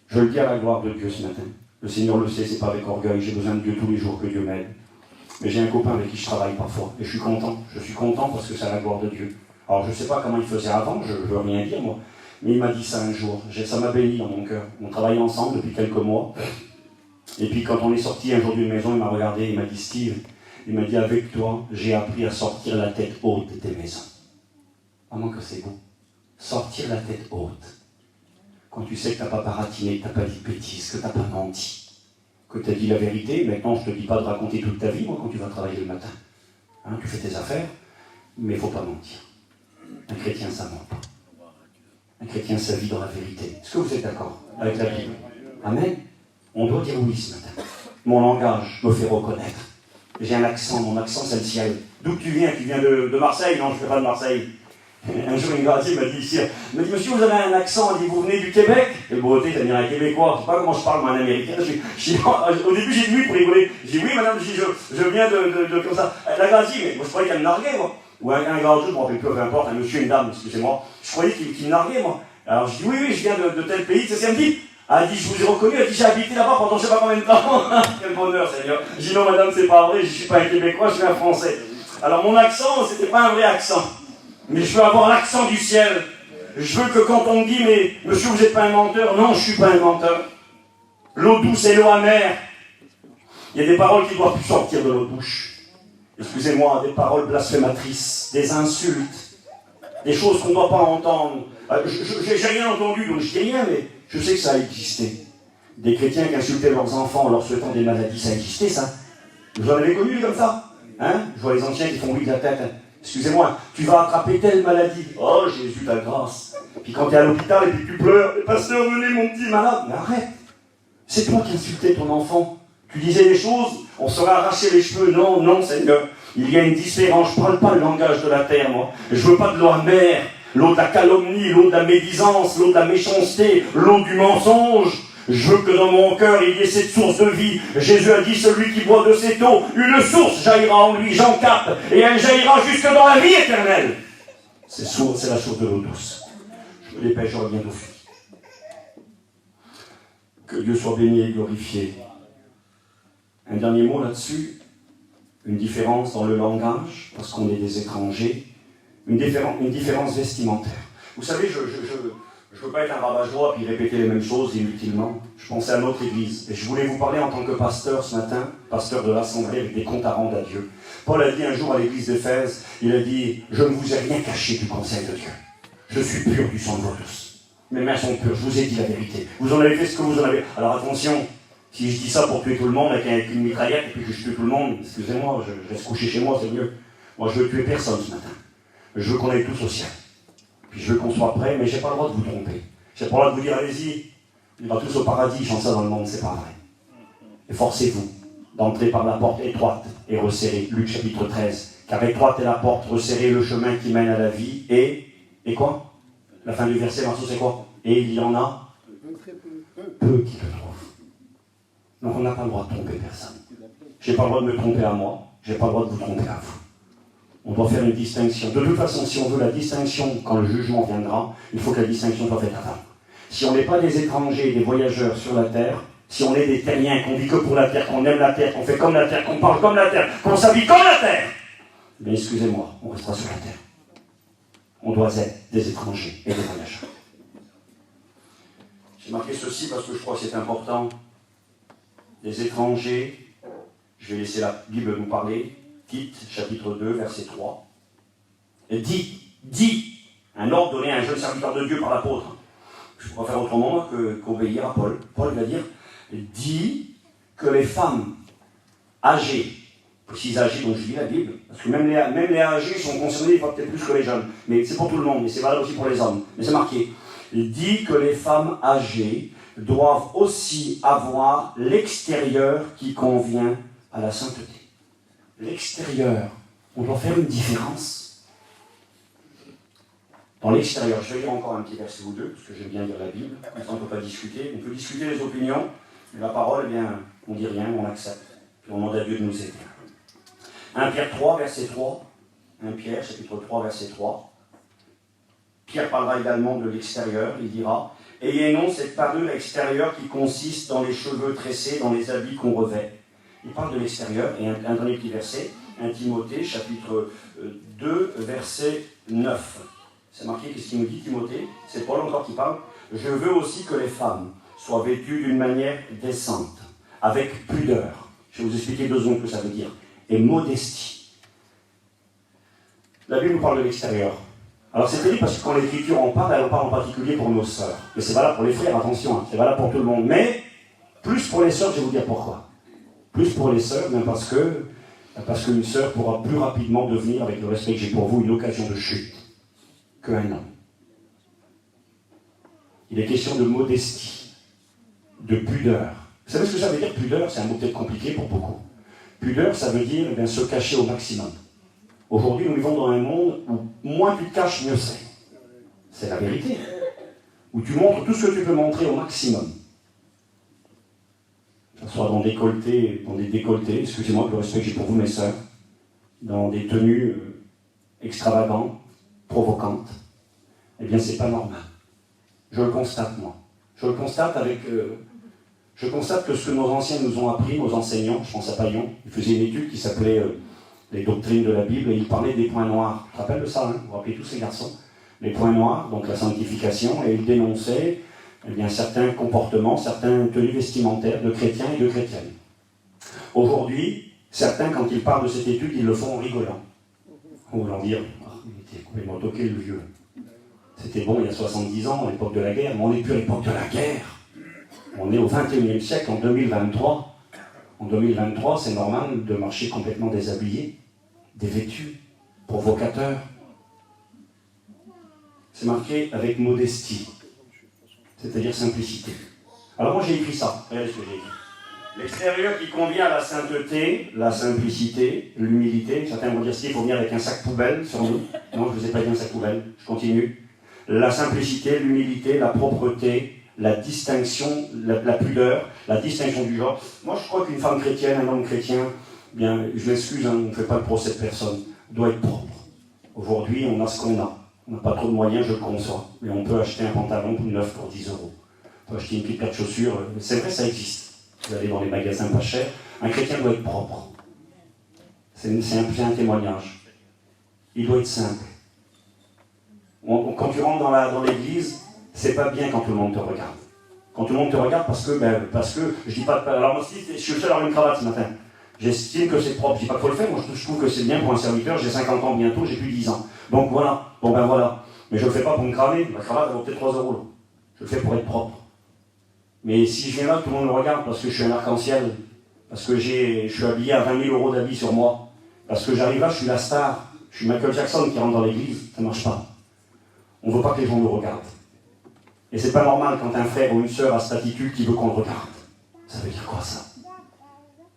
Je le dis à la gloire de Dieu ce matin. Le Seigneur le sait, c'est pas avec orgueil, j'ai besoin de Dieu tous les jours que Dieu m'aide. Mais j'ai un copain avec qui je travaille parfois, et je suis content parce que c'est à la gloire de Dieu. Alors je ne sais pas comment il faisait avant, je ne veux rien dire moi, mais il m'a dit ça un jour, ça m'a béni dans mon cœur. On travaillait ensemble depuis quelques mois, et puis quand on est sorti un jour d'une maison, il m'a regardé, il m'a dit, Steve, il m'a dit, avec toi, j'ai appris à sortir la tête haute des maisons. Vraiment que c'est beau. Sortir la tête haute. Quand tu sais que tu n'as pas baratiné, que tu n'as pas dit de bêtises, que tu n'as pas menti, que tu as dit la vérité, maintenant je ne te dis pas de raconter toute ta vie, moi, quand tu vas travailler le matin. Hein, tu fais tes affaires, mais il ne faut pas mentir. Un chrétien, ça ne ment pas. Un chrétien, ça vit dans la vérité. Est-ce que vous êtes d'accord avec la Bible? Amen. On doit dire oui ce matin. Mon langage me fait reconnaître. J'ai un accent, mon accent c'est le ciel. D'où tu viens? Tu viens de Marseille? Non, je ne viens pas de Marseille. Un jour, une gratier m'a dit ici, il m'a dit, monsieur, vous avez un accent, il dit, vous venez du Québec? Et le beauté, c'est-à-dire un Québécois. Je ne sais pas comment je parle, moi, un Américain. Au début, j'ai dit oui pour rigoler. J'ai dit, oui, madame, je viens de comme ça. La gratier, mais moi, je croyais qu'elle me narguait, moi. Ou un gars, je ne me rappelle plus, peu importe, un monsieur, une dame, excusez-moi. Je croyais qu'il me narguait, moi. Alors, je dis, oui, je viens de tel pays. C'est ce qu'elle me dit. Elle dit, je vous ai reconnu. Elle dit, j'ai habité là-bas pendant je ne sais pas combien de temps. Quel bonheur, Seigneur. Je dis, non, madame, c'est pas vrai, je ne suis pas un Québécois, je suis un Français. Alors, mon accent, c'était pas un vrai accent. Mais je veux avoir l'accent du ciel. Je veux que quand on me dit, mais monsieur, vous n'êtes pas un menteur. Non, je ne suis pas un menteur. L'eau douce et l'eau amère. Il y a des paroles qui doivent plus sortir de notre bouche. Excusez-moi, des paroles blasphématrices, des insultes, des choses qu'on ne doit pas entendre. J'ai rien entendu, donc je dis rien, mais je sais que ça a existé. Des chrétiens qui insultaient leurs enfants en leur souhaitant des maladies, ça a existé, ça. Vous en avez connu comme ça? Hein? Je vois les anciens qui font oui de la tête. Excusez-moi, tu vas attraper telle maladie. Oh, Jésus, ta grâce. Puis quand tu es à l'hôpital et puis tu pleures, le pasteur, venez, mon petit malade. Mais arrête. C'est toi qui insultais ton enfant. Tu disais des choses, on serait arraché les cheveux. Non, non, Seigneur. Il y a une différence. Je ne parle pas le langage de la terre, moi. Je ne veux pas de l'eau amère, l'eau de la calomnie, l'eau de la médisance, l'eau de la méchanceté, l'eau du mensonge. Je veux que dans mon cœur, il y ait cette source de vie. Jésus a dit, celui qui boit de cette eau, une source jaillira en lui, Jean 4, et elle jaillira jusque dans la vie éternelle. C'est la source de l'eau douce. Je me dépêche, j'aurai bientôt fini. Que Dieu soit béni et glorifié. Un dernier mot là-dessus. Une différence dans le langage, parce qu'on est des étrangers. Une différence vestimentaire. Vous savez, je ne veux pas être un rabat-joie puis répéter les mêmes choses inutilement. Je pensais à notre église. Et je voulais vous parler en tant que pasteur ce matin, pasteur de l'Assemblée avec des comptes à rendre à Dieu. Paul a dit un jour à l'église d'Éphèse, il a dit, je ne vous ai rien caché du conseil de Dieu. Je suis pur du sang de vous tous. Mes mains sont pures, je vous ai dit la vérité. Vous en avez fait ce que vous en avez. Alors attention, si je dis ça pour tuer tout le monde avec une mitraillette et puis que je tue tout le monde, excusez-moi, je reste couché chez moi, c'est mieux. Moi je veux tuer personne ce matin. Je veux qu'on aille tous au ciel. Puis je veux qu'on soit prêts, mais je n'ai pas le droit de vous tromper. Je n'ai pas le droit de vous dire, allez-y, on va tous au paradis, chante ça dans le monde, c'est pas vrai. Et forcez-vous d'entrer par la porte étroite et resserrée. Luc chapitre 13. Car étroite est la porte, resserrée le chemin qui mène à la vie, et quoi? La fin du verset, Marceau, c'est quoi? Et il y en a peu qui le trouvent. Donc on n'a pas le droit de tromper personne. Je n'ai pas le droit de me tromper à moi, je n'ai pas le droit de vous tromper à vous. On doit faire une distinction. De toute façon, si on veut la distinction quand le jugement viendra, il faut que la distinction soit faite avant. Si on n'est pas des étrangers, des voyageurs sur la terre, si on est des terriens, qu'on vit que pour la terre, qu'on aime la terre, qu'on fait comme la terre, qu'on parle comme la terre, qu'on s'habille comme la terre, mais excusez-moi, on restera sur la terre. On doit être des étrangers et des voyageurs. J'ai marqué ceci parce que je crois que c'est important. Les étrangers, je vais laisser la Bible nous parler. Tite, chapitre 2, verset 3. Et dit, un ordre donné à un jeune serviteur de Dieu par l'apôtre. Je ne peux pas faire autrement qu'obéir à Paul. Paul va dire, dit que les femmes âgées, précise âgées, donc je lis la Bible, parce que même les âgés sont concernés, peut-être plus que les jeunes, mais c'est pour tout le monde, mais c'est valable aussi pour les hommes. Mais c'est marqué, il dit que les femmes âgées doivent aussi avoir l'extérieur qui convient à la sainteté. L'extérieur, on doit faire une différence. Dans l'extérieur, je vais lire encore un petit verset ou deux, parce que j'aime bien lire la Bible, on ne peut pas discuter, on peut discuter les opinions, mais la parole, eh bien, on ne dit rien, on l'accepte, puis on demande à Dieu de nous aider. 1 Pierre 3, verset 3, 1 Pierre, chapitre 3, verset 3, Pierre parlera également de l'extérieur, il dira « Ayez non cette parure extérieure qui consiste dans les cheveux tressés, dans les habits qu'on revêt. » Il parle de l'extérieur, et un dernier petit verset, 1 Timothée, chapitre 2, verset 9. C'est marqué, qu'est-ce qu'il nous dit, Timothée? C'est Paul encore qui parle. « Je veux aussi que les femmes soient vêtues d'une manière décente, avec pudeur. » Je vais vous expliquer 2 secondes ce que ça veut dire. Et modestie. La Bible nous parle de l'extérieur. Alors c'est terrible parce que quand l'Écriture en parle, elle en parle en particulier pour nos sœurs. Mais c'est valable pour les frères, attention, hein, c'est valable pour tout le monde. Mais plus pour les sœurs, je vais vous dire pourquoi. Plus pour les sœurs, même parce qu'une sœur pourra plus rapidement devenir, avec le respect que j'ai pour vous, une occasion de chute qu'un homme. Il est question de modestie, de pudeur. Vous savez ce que ça veut dire, pudeur? C'est un mot peut-être compliqué pour beaucoup. Pudeur, ça veut dire bien, se cacher au maximum. Aujourd'hui, nous vivons dans un monde où moins tu te caches, mieux c'est. C'est la vérité. Où tu montres tout ce que tu peux montrer au maximum. Que ce soit dans des décolletés, excusez-moi pour le respect que j'ai pour vous, mes sœurs, dans des tenues extravagantes, provocantes. Eh bien, c'est pas normal. Je le constate, moi. Je le constate je constate que ce que nos anciens nous ont appris, nos enseignants, je pense à Paillon, il faisait une étude qui s'appelait les doctrines de la Bible, et il parlait des points noirs. Je te rappelle de ça, hein, vous vous rappelez tous ces garçons. Les points noirs, donc la sanctification, et il dénonçait eh bien, certains comportements, certaines tenues vestimentaires de chrétiens et de chrétiennes. Aujourd'hui, certains, quand ils parlent de cette étude, ils le font en rigolant. En voulant dire, il était complètement toqué le vieux. C'était bon il y a 70 ans, à l'époque de la guerre, mais on n'est plus à l'époque de la guerre. On est au XXIe siècle, en 2023. En 2023, c'est normal de marcher complètement déshabillé, dévêtu, provocateur. C'est marqué avec modestie, c'est-à-dire simplicité. Alors moi j'ai écrit ça, regardez ce que j'ai écrit. L'extérieur qui convient à la sainteté, la simplicité, l'humilité. Certains vont dire il faut venir avec un sac poubelle sur nous. Non, je ne vous ai pas dit un sac poubelle, je continue. La simplicité, l'humilité, la propreté, la distinction, la pudeur, la distinction du genre. Moi, je crois qu'une femme chrétienne, un homme chrétien, bien, je m'excuse, hein, on ne fait pas le procès de personne, doit être propre. Aujourd'hui, on a ce qu'on a. On n'a pas trop de moyens, je le conçois. Mais on peut acheter un pantalon neuf pour 10 euros. On peut acheter une petite paire de chaussures. C'est vrai, ça existe. Vous allez dans les magasins pas chers. Un chrétien doit être propre. C'est un témoignage. Il doit être simple. Quand tu rentres dans l'église, c'est pas bien quand tout le monde te regarde. Quand tout le monde te regarde parce que je dis pas. Alors moi aussi, je suis seul à avoir une cravate ce matin. J'estime que c'est propre. Je dis pas qu'il faut le faire. Moi, je trouve que c'est bien pour un serviteur. J'ai 50 ans bientôt, j'ai plus 10 ans. Donc voilà. Bon ben voilà. Mais je le fais pas pour me cramer. Ma cravate, elle vaut peut-être 3 euros. Je le fais pour être propre. Mais si je viens là, tout le monde me regarde parce que je suis un arc-en-ciel. Parce que je suis habillé à 20 000 euros d'habits sur moi. Parce que j'arrive là, je suis la star. Je suis Michael Jackson qui rentre dans l'église. Ça marche pas. On veut pas que les gens nous regardent. Et c'est pas normal quand un frère ou une sœur a cette attitude qui veut qu'on le regarde. Ça veut dire quoi ça?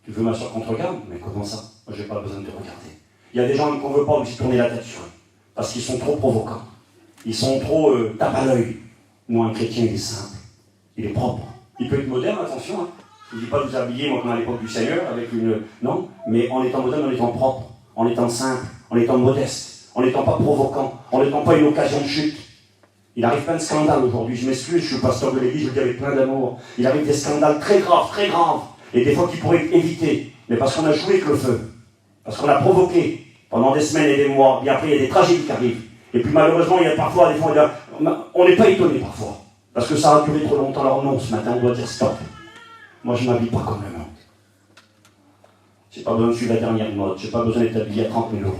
Tu veux ma soeur qu'on te regarde? Mais comment ça? Moi j'ai pas besoin de te regarder. Il y a des gens qu'on veut pas aussi tourner la tête sur eux. Parce qu'ils sont trop provocants. Ils sont trop tape à l'œil. Moi un chrétien il est simple. Il est propre. Il peut être moderne, attention. Hein. Je ne dis pas de vous habiller moi comme à l'époque du Seigneur avec une. Non, mais en étant moderne, en étant propre, en étant simple, en étant modeste, en n'étant pas provoquant, en n'étant pas une occasion de chute. Il arrive plein de scandales aujourd'hui, je m'excuse, je suis pasteur de l'église, je le dis avec plein d'amour. Il arrive des scandales très graves, et des fois qu'ils pourraient éviter, mais parce qu'on a joué avec le feu, parce qu'on a provoqué pendant des semaines et des mois, et après il y a des tragédies qui arrivent. Et puis malheureusement, il y a parfois des fois, on n'est pas étonné parfois, parce que ça a duré trop longtemps. Alors non, ce matin, on doit dire stop. Moi, je ne m'habille pas comme le monde. Je n'ai pas besoin de suivre la dernière mode, je n'ai pas besoin d'être habillé à 30 000 euros.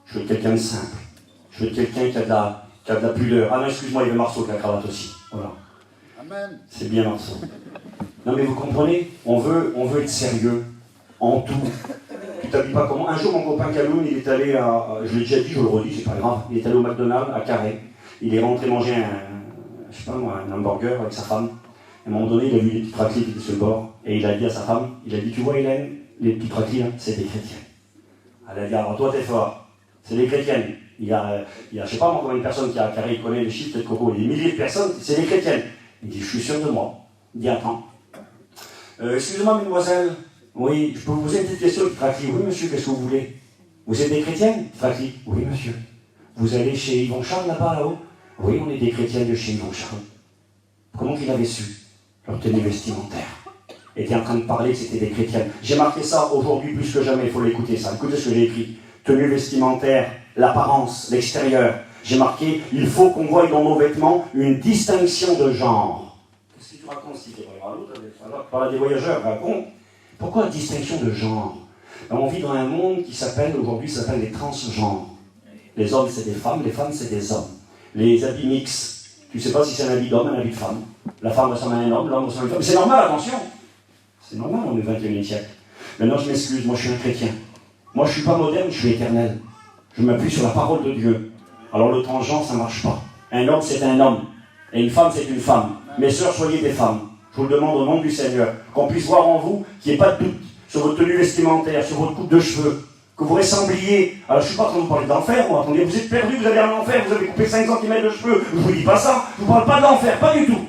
Je veux être quelqu'un de simple. Je veux être quelqu'un qui a de la pudeur. Ah non, excuse-moi, il y avait Marceau avec la cravate aussi. Voilà. Amen. C'est bien Marceau. Non mais vous comprenez, on veut être sérieux en tout. Tu t'habilles pas comment. Un jour, mon copain Kaloun, il est allé je l'ai déjà dit, je le redis, c'est pas grave. Il est allé au McDonald's à Carré. Il est rentré manger un hamburger avec sa femme. À un moment donné, il a vu les petites raclis qui étaient sur le bord. Et il a dit à sa femme, tu vois Hélène, les petites raclis, hein, c'est des chrétiens. Elle a dit, alors toi t'es fort, c'est des chrétiennes. Il y a je sais pas moi combien de personnes qui a Carré, il connaît les chiffres de Coco, il y a des milliers de personnes, c'est des chrétiennes. Il dit, je suis sûr de moi. Il dit, attends. Excusez-moi, mademoiselle, oui, je peux vous poser une petite question, petite raclis. Oui, monsieur, qu'est-ce que vous voulez? Vous êtes des chrétiennes? Raclis. Oui, monsieur. Vous allez chez Yvon Charles là-bas, là-haut? Oui, on est des chrétiens de chez Yvon Charles. Comment qu'il avait su? Leur tenue vestimentaire. Il était en train de parler que c'était des chrétiennes. J'ai marqué ça aujourd'hui plus que jamais, il faut l'écouter ça. Écoutez ce que j'ai écrit. Tenue vestimentaire, l'apparence, l'extérieur. J'ai marqué, il faut qu'on voie dans nos vêtements une distinction de genre. Qu'est-ce que tu racontes si tu parles des voyageurs, raconte. Pourquoi distinction de genre? On vit dans un monde qui s'appelle, aujourd'hui, ça s'appelle les transgenres. Les hommes, c'est des femmes, les femmes, c'est des hommes. Les habits mixtes. Tu ne sais pas si c'est un habit d'homme, un habit de femme. La femme ressemble à un homme, l'homme ressemble à une femme. Mais c'est normal, attention. C'est normal, on est au XXIe siècle. Maintenant, je m'excuse, moi je suis un chrétien. Moi je ne suis pas moderne, je suis éternel. Je m'appuie sur la parole de Dieu. Alors le transgenre, ça ne marche pas. Un homme, c'est un homme. Et une femme, c'est une femme. Mes sœurs, soyez des femmes. Je vous le demande au nom du Seigneur. Qu'on puisse voir en vous qu'il n'y ait pas de doute sur votre tenue vestimentaire, sur votre coupe de cheveux. Que vous ressembliez. Alors je ne suis pas en train de vous parler d'enfer, moi. Attendez, vous êtes perdu, vous allez en enfer, vous avez coupé 5 cm de cheveux. Je ne vous dis pas ça. Je ne vous parle pas d'enfer, pas du tout.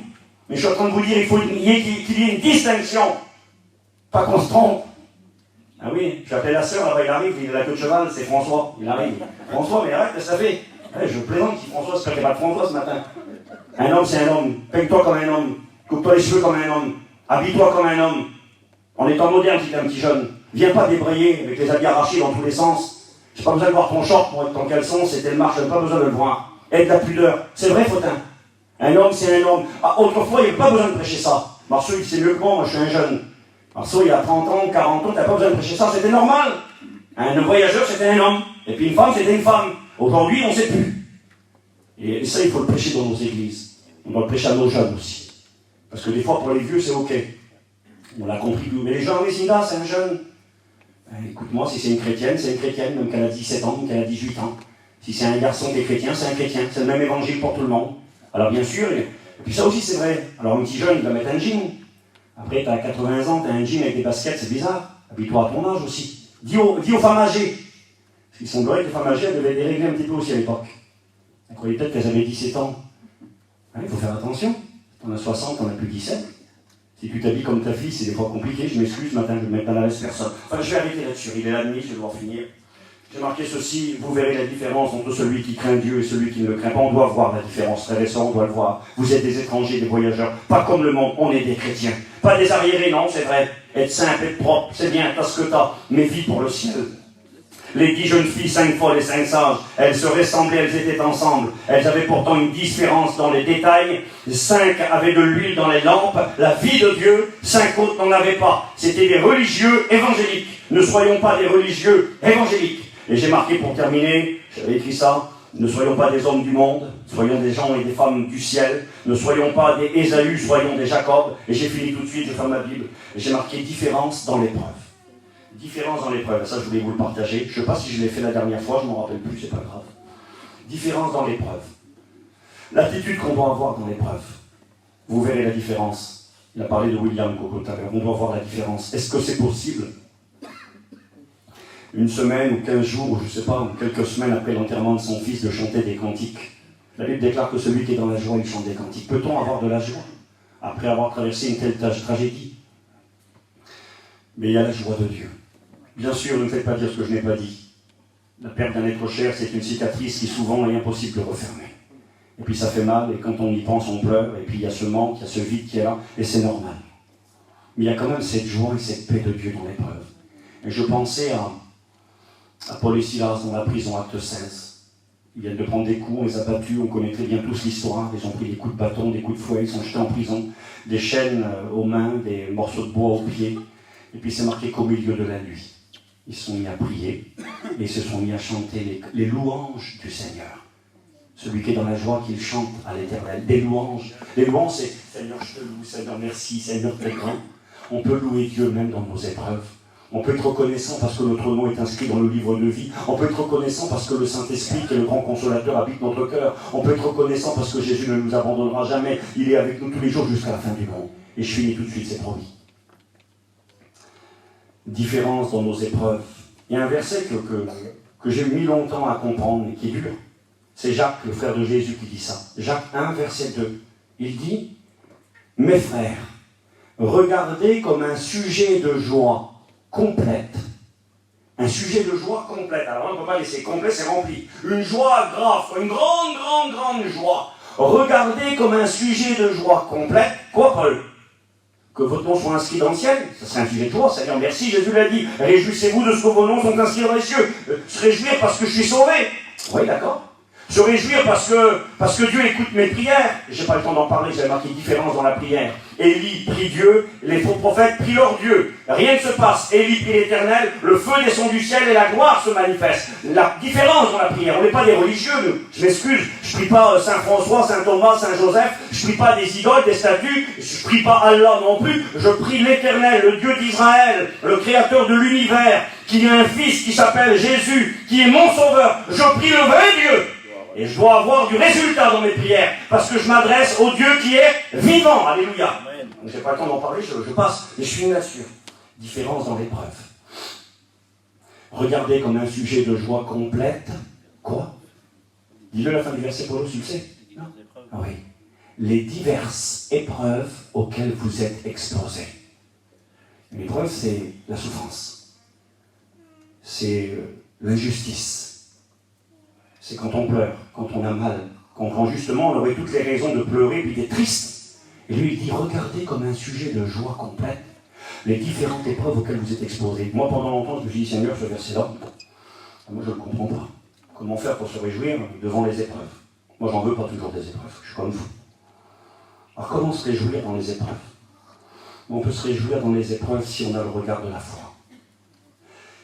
Mais je suis en train de vous dire, il faut qu'il y ait une distinction. Pas qu'on se trompe. Ah oui, j'appelle la sœur, là-bas il arrive, il a la queue de cheval, c'est François. Il arrive. François, mais arrête, qu'est-ce que ça fait? Je plaisante qui François, c'est qu'il n'y a pas de François ce matin. Un homme, c'est un homme. Peigne-toi comme un homme. Coupe-toi les cheveux comme un homme. Habille-toi comme un homme. En étant moderne, si t'es un petit jeune. Viens pas débrayer avec les habits arrachés dans tous les sens. J'ai pas besoin de voir ton short pour être ton caleçon, c'est telle marche, j'ai pas besoin de le voir. Aie de la pudeur. C'est vrai, Fautin. Un homme, c'est un homme. Ah, autrefois, il n'y avait pas besoin de prêcher ça. Marceau, il sait mieux que moi je suis un jeune. Marceau, il y a 30 ans, 40 ans, t'as pas besoin de prêcher ça, c'était normal. Un voyageur, c'était un homme. Et puis une femme, c'était une femme. Aujourd'hui, on ne sait plus. Et ça, il faut le prêcher dans nos églises. On doit le prêcher à nos jeunes aussi. Parce que des fois, pour les vieux, c'est ok. On l'a compris. Mais les gens, oui, là, c'est un jeune. Écoute-moi, si c'est une chrétienne, c'est une chrétienne, même qu'elle a 17 ans, même qu'elle a 18 ans. Si c'est un garçon qui est chrétien, c'est un chrétien. C'est le même évangile pour tout le monde. Alors bien sûr, et puis ça aussi, c'est vrai. Alors un petit jeune, il va mettre un jean. Après, tu as 80 ans, tu as un jean avec des baskets, c'est bizarre. Habille-toi à ton âge aussi. Dis aux femmes âgées. Parce qu'il semblerait que les femmes âgées, elles devaient dérégler un petit peu aussi à l'époque. Elles croyaient peut-être qu'elles avaient 17 ans. Il faut faire attention. On a 60, on n'a plus 17. Si tu t'habilles comme ta fille, c'est des fois compliqué. Je m'excuse, ce matin, je ne vais mettre dans la veste personne. Enfin, je vais arrêter là-dessus. Il est la nuit, je vais devoir finir. J'ai marqué ceci, vous verrez la différence entre celui qui craint Dieu et celui qui ne le craint pas. On doit voir la différence, frères et sœurs, on doit le voir. Vous êtes des étrangers, des voyageurs, pas comme le monde, on est des chrétiens. Pas des arriérés, non, c'est vrai. Être simple, être propre, c'est bien, t'as ce que t'as, mais vis pour le ciel. Les 10 jeunes filles, 5 folles et 5 sages, elles se ressemblaient, elles étaient ensemble. Elles avaient pourtant une différence dans les détails. 5 avaient de l'huile dans les lampes, la vie de Dieu, 5 autres n'en avaient pas. C'était des religieux évangéliques. Ne soyons pas des religieux évangéliques. Et j'ai marqué pour terminer, j'avais écrit ça, ne soyons pas des hommes du monde, soyons des gens et des femmes du ciel, ne soyons pas des Ésaü, soyons des Jacob. Et j'ai fini tout de suite, je ferme ma Bible, et j'ai marqué différence dans l'épreuve. Différence dans l'épreuve, ça je voulais vous le partager. Je ne sais pas si je l'ai fait la dernière fois, je ne m'en rappelle plus, c'est pas grave. Différence dans l'épreuve. L'attitude qu'on doit avoir dans l'épreuve. Vous verrez la différence. Il a parlé de William Coco tout à l'heure, on doit voir la différence. Est-ce que c'est possible? Une semaine ou 15 jours, ou je ne sais pas, ou quelques semaines après l'enterrement de son fils, de chanter des cantiques. La Bible déclare que celui qui est dans la joie, il chante des cantiques. Peut-on avoir de la joie après avoir traversé une telle tragédie? Mais il y a la joie de Dieu. Bien sûr, ne me faites pas dire ce que je n'ai pas dit. La perte d'un être cher, c'est une cicatrice qui souvent est impossible de refermer. Et puis ça fait mal, et quand on y pense, on pleure, et puis il y a ce manque, il y a ce vide qui est là, et c'est normal. Mais il y a quand même cette joie et cette paix de Dieu dans l'épreuve. Et je pensais à Paul et Silas dans la prison, acte 16. Ils viennent de prendre des coups, on les a battus, on connaît très bien tous l'histoire. Ils ont pris des coups de bâton, des coups de fouet, ils sont jetés en prison, des chaînes aux mains, des morceaux de bois aux pieds. Et puis c'est marqué qu'au milieu de la nuit, ils se sont mis à prier et ils se sont mis à chanter les louanges du Seigneur. Celui qui est dans la joie, qu'il chante à l'Éternel. Des louanges. Les louanges, c'est Seigneur, je te loue, Seigneur, merci, Seigneur, t'es grand. On peut louer Dieu même dans nos épreuves. On peut être reconnaissant parce que notre nom est inscrit dans le livre de vie. On peut être reconnaissant parce que le Saint-Esprit, qui est le grand consolateur, habite notre cœur. On peut être reconnaissant parce que Jésus ne nous abandonnera jamais. Il est avec nous tous les jours jusqu'à la fin du monde. Et je finis tout de suite, c'est promis. Différence dans nos épreuves. Il y a un verset que j'ai mis longtemps à comprendre et qui est dur. C'est Jacques, le frère de Jésus, qui dit ça. Jacques 1, verset 2. Il dit « Mes frères, regardez comme un sujet de joie complète. » Un sujet de joie complète. Alors on ne peut pas laisser complet, c'est rempli. Une joie grave, une grande joie. Regardez comme un sujet de joie complète. Quoi, Paul ? Que votre nom soit inscrit dans le ciel, ça serait un sujet de joie, c'est-à-dire merci, Jésus l'a dit, réjouissez-vous de ce que vos noms sont inscrits dans les cieux. Se réjouir parce que je suis sauvé. Oui, d'accord. Se réjouir parce que Dieu écoute mes prières. J'ai pas le temps d'en parler, j'avais marqué différence dans la prière. Élie prie Dieu, les faux prophètes prient leur Dieu. Rien ne se passe. Élie prie l'Éternel, le feu descend du ciel et la gloire se manifeste. La différence dans la prière, on n'est pas des religieux, nous. Je m'excuse, je prie pas Saint François, Saint Thomas, Saint Joseph, je prie pas des idoles, des statues, je prie pas Allah non plus, je prie l'Éternel, le Dieu d'Israël, le créateur de l'univers, qui a un fils qui s'appelle Jésus, qui est mon sauveur. Je prie le vrai Dieu. Et je dois avoir du résultat dans mes prières, parce que je m'adresse au Dieu qui est vivant. Alléluia. Je n'ai pas le temps d'en parler, je passe, mais je finis là-dessus. Différence dans l'épreuve. Regardez comme un sujet de joie complète. Quoi ? Dis-le à la fin du verset pour le succès. Non ? Ah oui. Les diverses épreuves auxquelles vous êtes exposés. Une épreuve, c'est la souffrance. C'est l'injustice. C'est quand on pleure, quand on a mal, quand justement on aurait toutes les raisons de pleurer puis d'être triste. Et lui il dit, regardez comme un sujet de joie complète les différentes épreuves auxquelles vous êtes exposés. Moi pendant longtemps je me suis dit, Seigneur, ce verset-là, moi je ne le comprends pas. Comment faire pour se réjouir devant les épreuves ? Moi j'en veux pas toujours des épreuves, je suis comme vous. Alors comment se réjouir dans les épreuves ? On peut se réjouir dans les épreuves si on a le regard de la foi.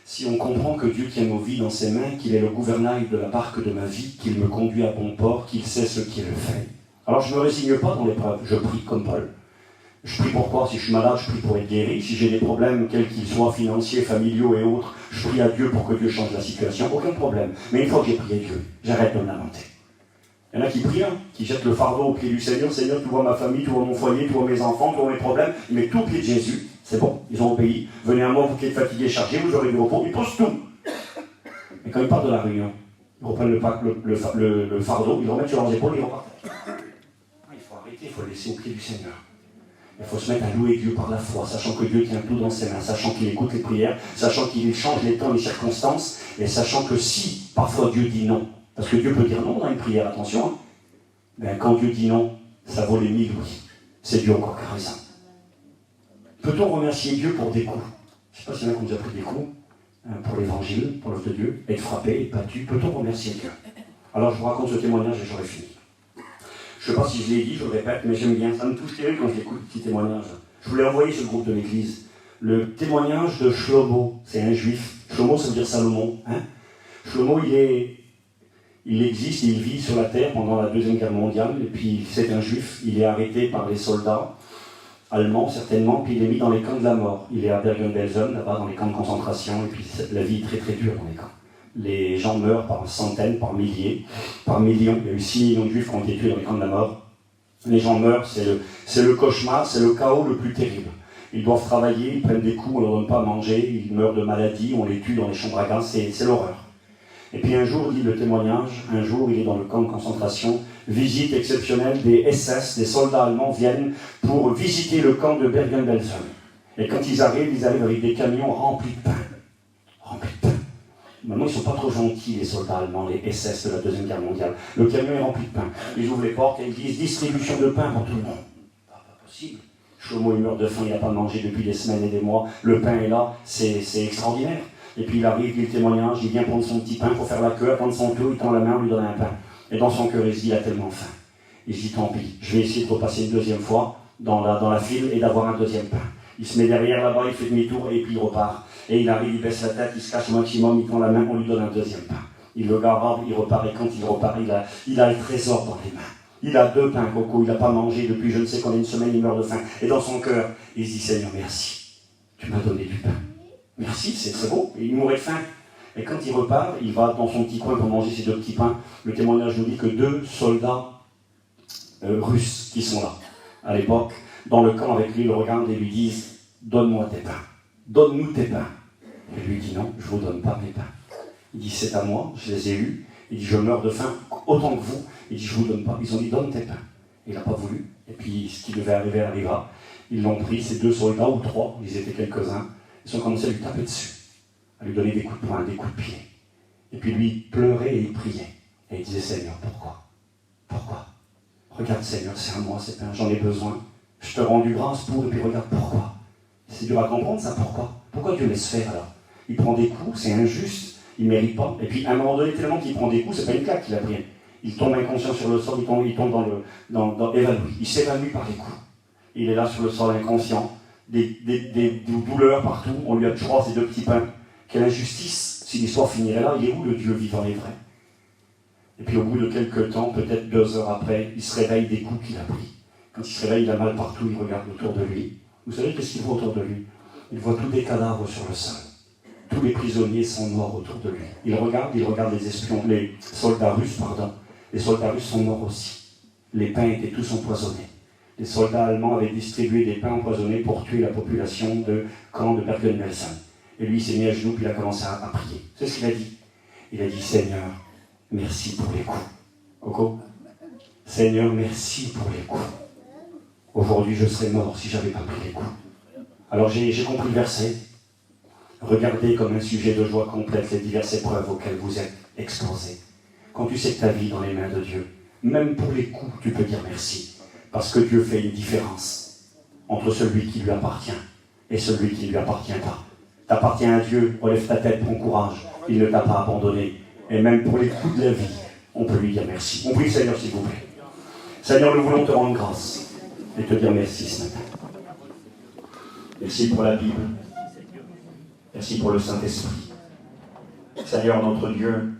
Si on comprend que Dieu tient nos vies dans ses mains, qu'il est le gouvernail de la barque de ma vie, qu'il me conduit à bon port, qu'il sait ce qu'il fait. Alors je ne me résigne pas dans l'épreuve, je prie comme Paul. Je prie pourquoi ? Si je suis malade, je prie pour être guéri. Si j'ai des problèmes, quels qu'ils soient, financiers, familiaux et autres, je prie à Dieu pour que Dieu change la situation. Aucun problème. Mais une fois que j'ai prié Dieu, j'arrête de me lamenter. Il y en a qui prient, qui jettent le fardeau au pied du Seigneur. Seigneur, tu vois ma famille, tu vois mon foyer, tu vois mes enfants, tu vois mes problèmes. Ils mettent tout au pied de Jésus. C'est bon, ils ont obéi. Venez à moi, vous qui êtes fatigués, chargés, vous aurez du repos. Ils posent tout. Mais quand ils partent de la réunion, ils reprennent le fardeau, ils le remettent sur leurs épaules et ils repartent. Il faut arrêter, il faut le laisser au pied du Seigneur. Il faut se mettre à louer Dieu par la foi, sachant que Dieu tient tout dans ses mains, sachant qu'il écoute les prières, sachant qu'il change les temps, les circonstances, et sachant que si parfois Dieu dit non, parce que Dieu peut dire non dans une prière, attention, hein, ben, quand Dieu dit non, ça vaut les 1000 oui. C'est Dieu encore qui a raison. Peut-on remercier Dieu pour des coups ? Je ne sais pas s'il y en a qui nous a pris des coups, pour l'évangile, pour l'œuvre de Dieu, être frappé, être battu. Peut-on remercier Dieu ? Alors je vous raconte ce témoignage et j'aurai fini. Je ne sais pas si je l'ai dit, je le répète, mais j'aime bien. Ça me touche terrible quand j'écoute ce petit témoignage. Je voulais envoyer sur le groupe de l'église. Le témoignage de Shlomo, c'est un juif. Shlomo, ça veut dire Salomon. Hein ? Shlomo, il existe et il vit sur la terre pendant la Deuxième Guerre mondiale. Et puis, c'est un juif. Il est arrêté par les soldats allemands, certainement. Puis, il est mis dans les camps de la mort. Il est à Bergen-Belsen, là-bas, dans les camps de concentration. Et puis, la vie est très, très dure dans les camps. Les gens meurent par centaines, par milliers, par millions. Il y a eu 6 millions de juifs qui ont été tués dans les camps de la mort. Les gens meurent, c'est le cauchemar, c'est le chaos le plus terrible. Ils doivent travailler, ils prennent des coups, on ne leur donne pas à manger, ils meurent de maladie, on les tue dans les chambres à gaz, c'est l'horreur. Et puis un jour, dit le témoignage, un jour il est dans le camp de concentration, visite exceptionnelle des SS, des soldats allemands viennent pour visiter le camp de Bergen-Belsen. Et quand ils arrivent avec des camions remplis de pain. Remplis de pain. Maintenant, ils ne sont pas trop gentils, les soldats allemands, les SS de la Deuxième Guerre mondiale. Le camion est rempli de pain. Ils ouvrent les portes et ils disent distribution de pain pour tout le monde. Pas possible. Chomo, il meurt de faim, il n'a pas mangé depuis des semaines et des mois. Le pain est là, c'est extraordinaire. Et puis il arrive, il témoignage, il vient prendre son petit pain pour faire la queue, prendre son tour, il tend la main, on lui donne un pain. Et dans son cœur, il se dit, il a tellement faim. Il se dit, tant pis, je vais essayer de repasser une deuxième fois dans la file et d'avoir un deuxième pain. Il se met derrière là-bas, il fait demi-tour et puis il repart. Et il arrive, il baisse la tête, il se cache au maximum, il tend la main, on lui donne un deuxième pain. Il le garde, il repart, et quand il repart, il a le trésor dans les mains. Il a 2 pains, Coco, il n'a pas mangé depuis je ne sais combien de semaines, il meurt de faim. Et dans son cœur, il se dit, Seigneur, merci, tu m'as donné du pain. Merci, c'est beau, et il mourait de faim. Et quand il repart, il va dans son petit coin pour manger ses 2 petits pains. Le témoignage nous dit que 2 soldats russes qui sont là, à l'époque, dans le camp avec lui, le regardent et lui disent, donne-moi tes pains, donne-nous tes pains. Et lui dit, non, je ne vous donne pas mes pains. Il dit, c'est à moi, je les ai eus. Il dit, je meurs de faim autant que vous. Il dit, je ne vous donne pas. Ils ont dit, donne tes pains. Il n'a pas voulu. Et puis, ce qui devait arriver arriva. Ils l'ont pris, ces 2 soldats, ou 3, ils étaient quelques-uns. Ils ont commencé à lui taper dessus, à lui donner des coups de poing, des coups de pied. Et puis lui, il pleurait et il priait. Et il disait, Seigneur, pourquoi? Pourquoi? Regarde, Seigneur, c'est à moi ces pains, j'en ai besoin. Je te rends du grâce pour, et puis regarde, pourquoi? C'est dur à comprendre, ça, pourquoi? Pourquoi Dieu laisse faire, alors? Il prend des coups, c'est injuste, il ne mérite pas. Et puis, à un moment donné, tellement qu'il prend des coups, c'est pas une claque qu'il a pris. Il tombe inconscient sur le sol, il tombe évanoui. Il s'évanouit par les coups. Il est là sur le sol inconscient, des douleurs partout. On lui a toujours ces 2 petits pains. Quelle injustice! Si l'histoire finirait là, il est où le Dieu vivant et vrai? Et puis au bout de quelques temps, peut-être 2 heures après, il se réveille des coups qu'il a pris. Quand il se réveille, il a mal partout, il regarde autour de lui. Vous savez qu'est-ce qu'il voit autour de lui? Il voit tous des cadavres sur le sol. Tous les prisonniers sont morts autour de lui. Il regarde les espions, les soldats russes, pardon. Les soldats russes sont morts aussi. Les pains étaient tous empoisonnés. Les soldats allemands avaient distribué des pains empoisonnés pour tuer la population de camp de Bergen-Belsen. Et lui, il s'est mis à genoux, puis il a commencé à prier. C'est ce qu'il a dit. Il a dit, Seigneur, merci pour les coups. Coco, Seigneur, merci pour les coups. Aujourd'hui, je serais mort si je n'avais pas pris les coups. Alors j'ai compris le verset. Regardez comme un sujet de joie complète les diverses épreuves auxquelles vous êtes exposés. Quand tu sais que ta vie est dans les mains de Dieu, même pour les coups, tu peux dire merci. Parce que Dieu fait une différence entre celui qui lui appartient et celui qui ne lui appartient pas. T'appartiens à Dieu, relève ta tête, prends courage. Il ne t'a pas abandonné. Et même pour les coups de la vie, on peut lui dire merci. On prie le Seigneur, s'il vous plaît. Seigneur, nous voulons te rendre grâce et te dire merci ce matin. Merci pour la Bible. Merci pour le Saint-Esprit. Seigneur, notre Dieu,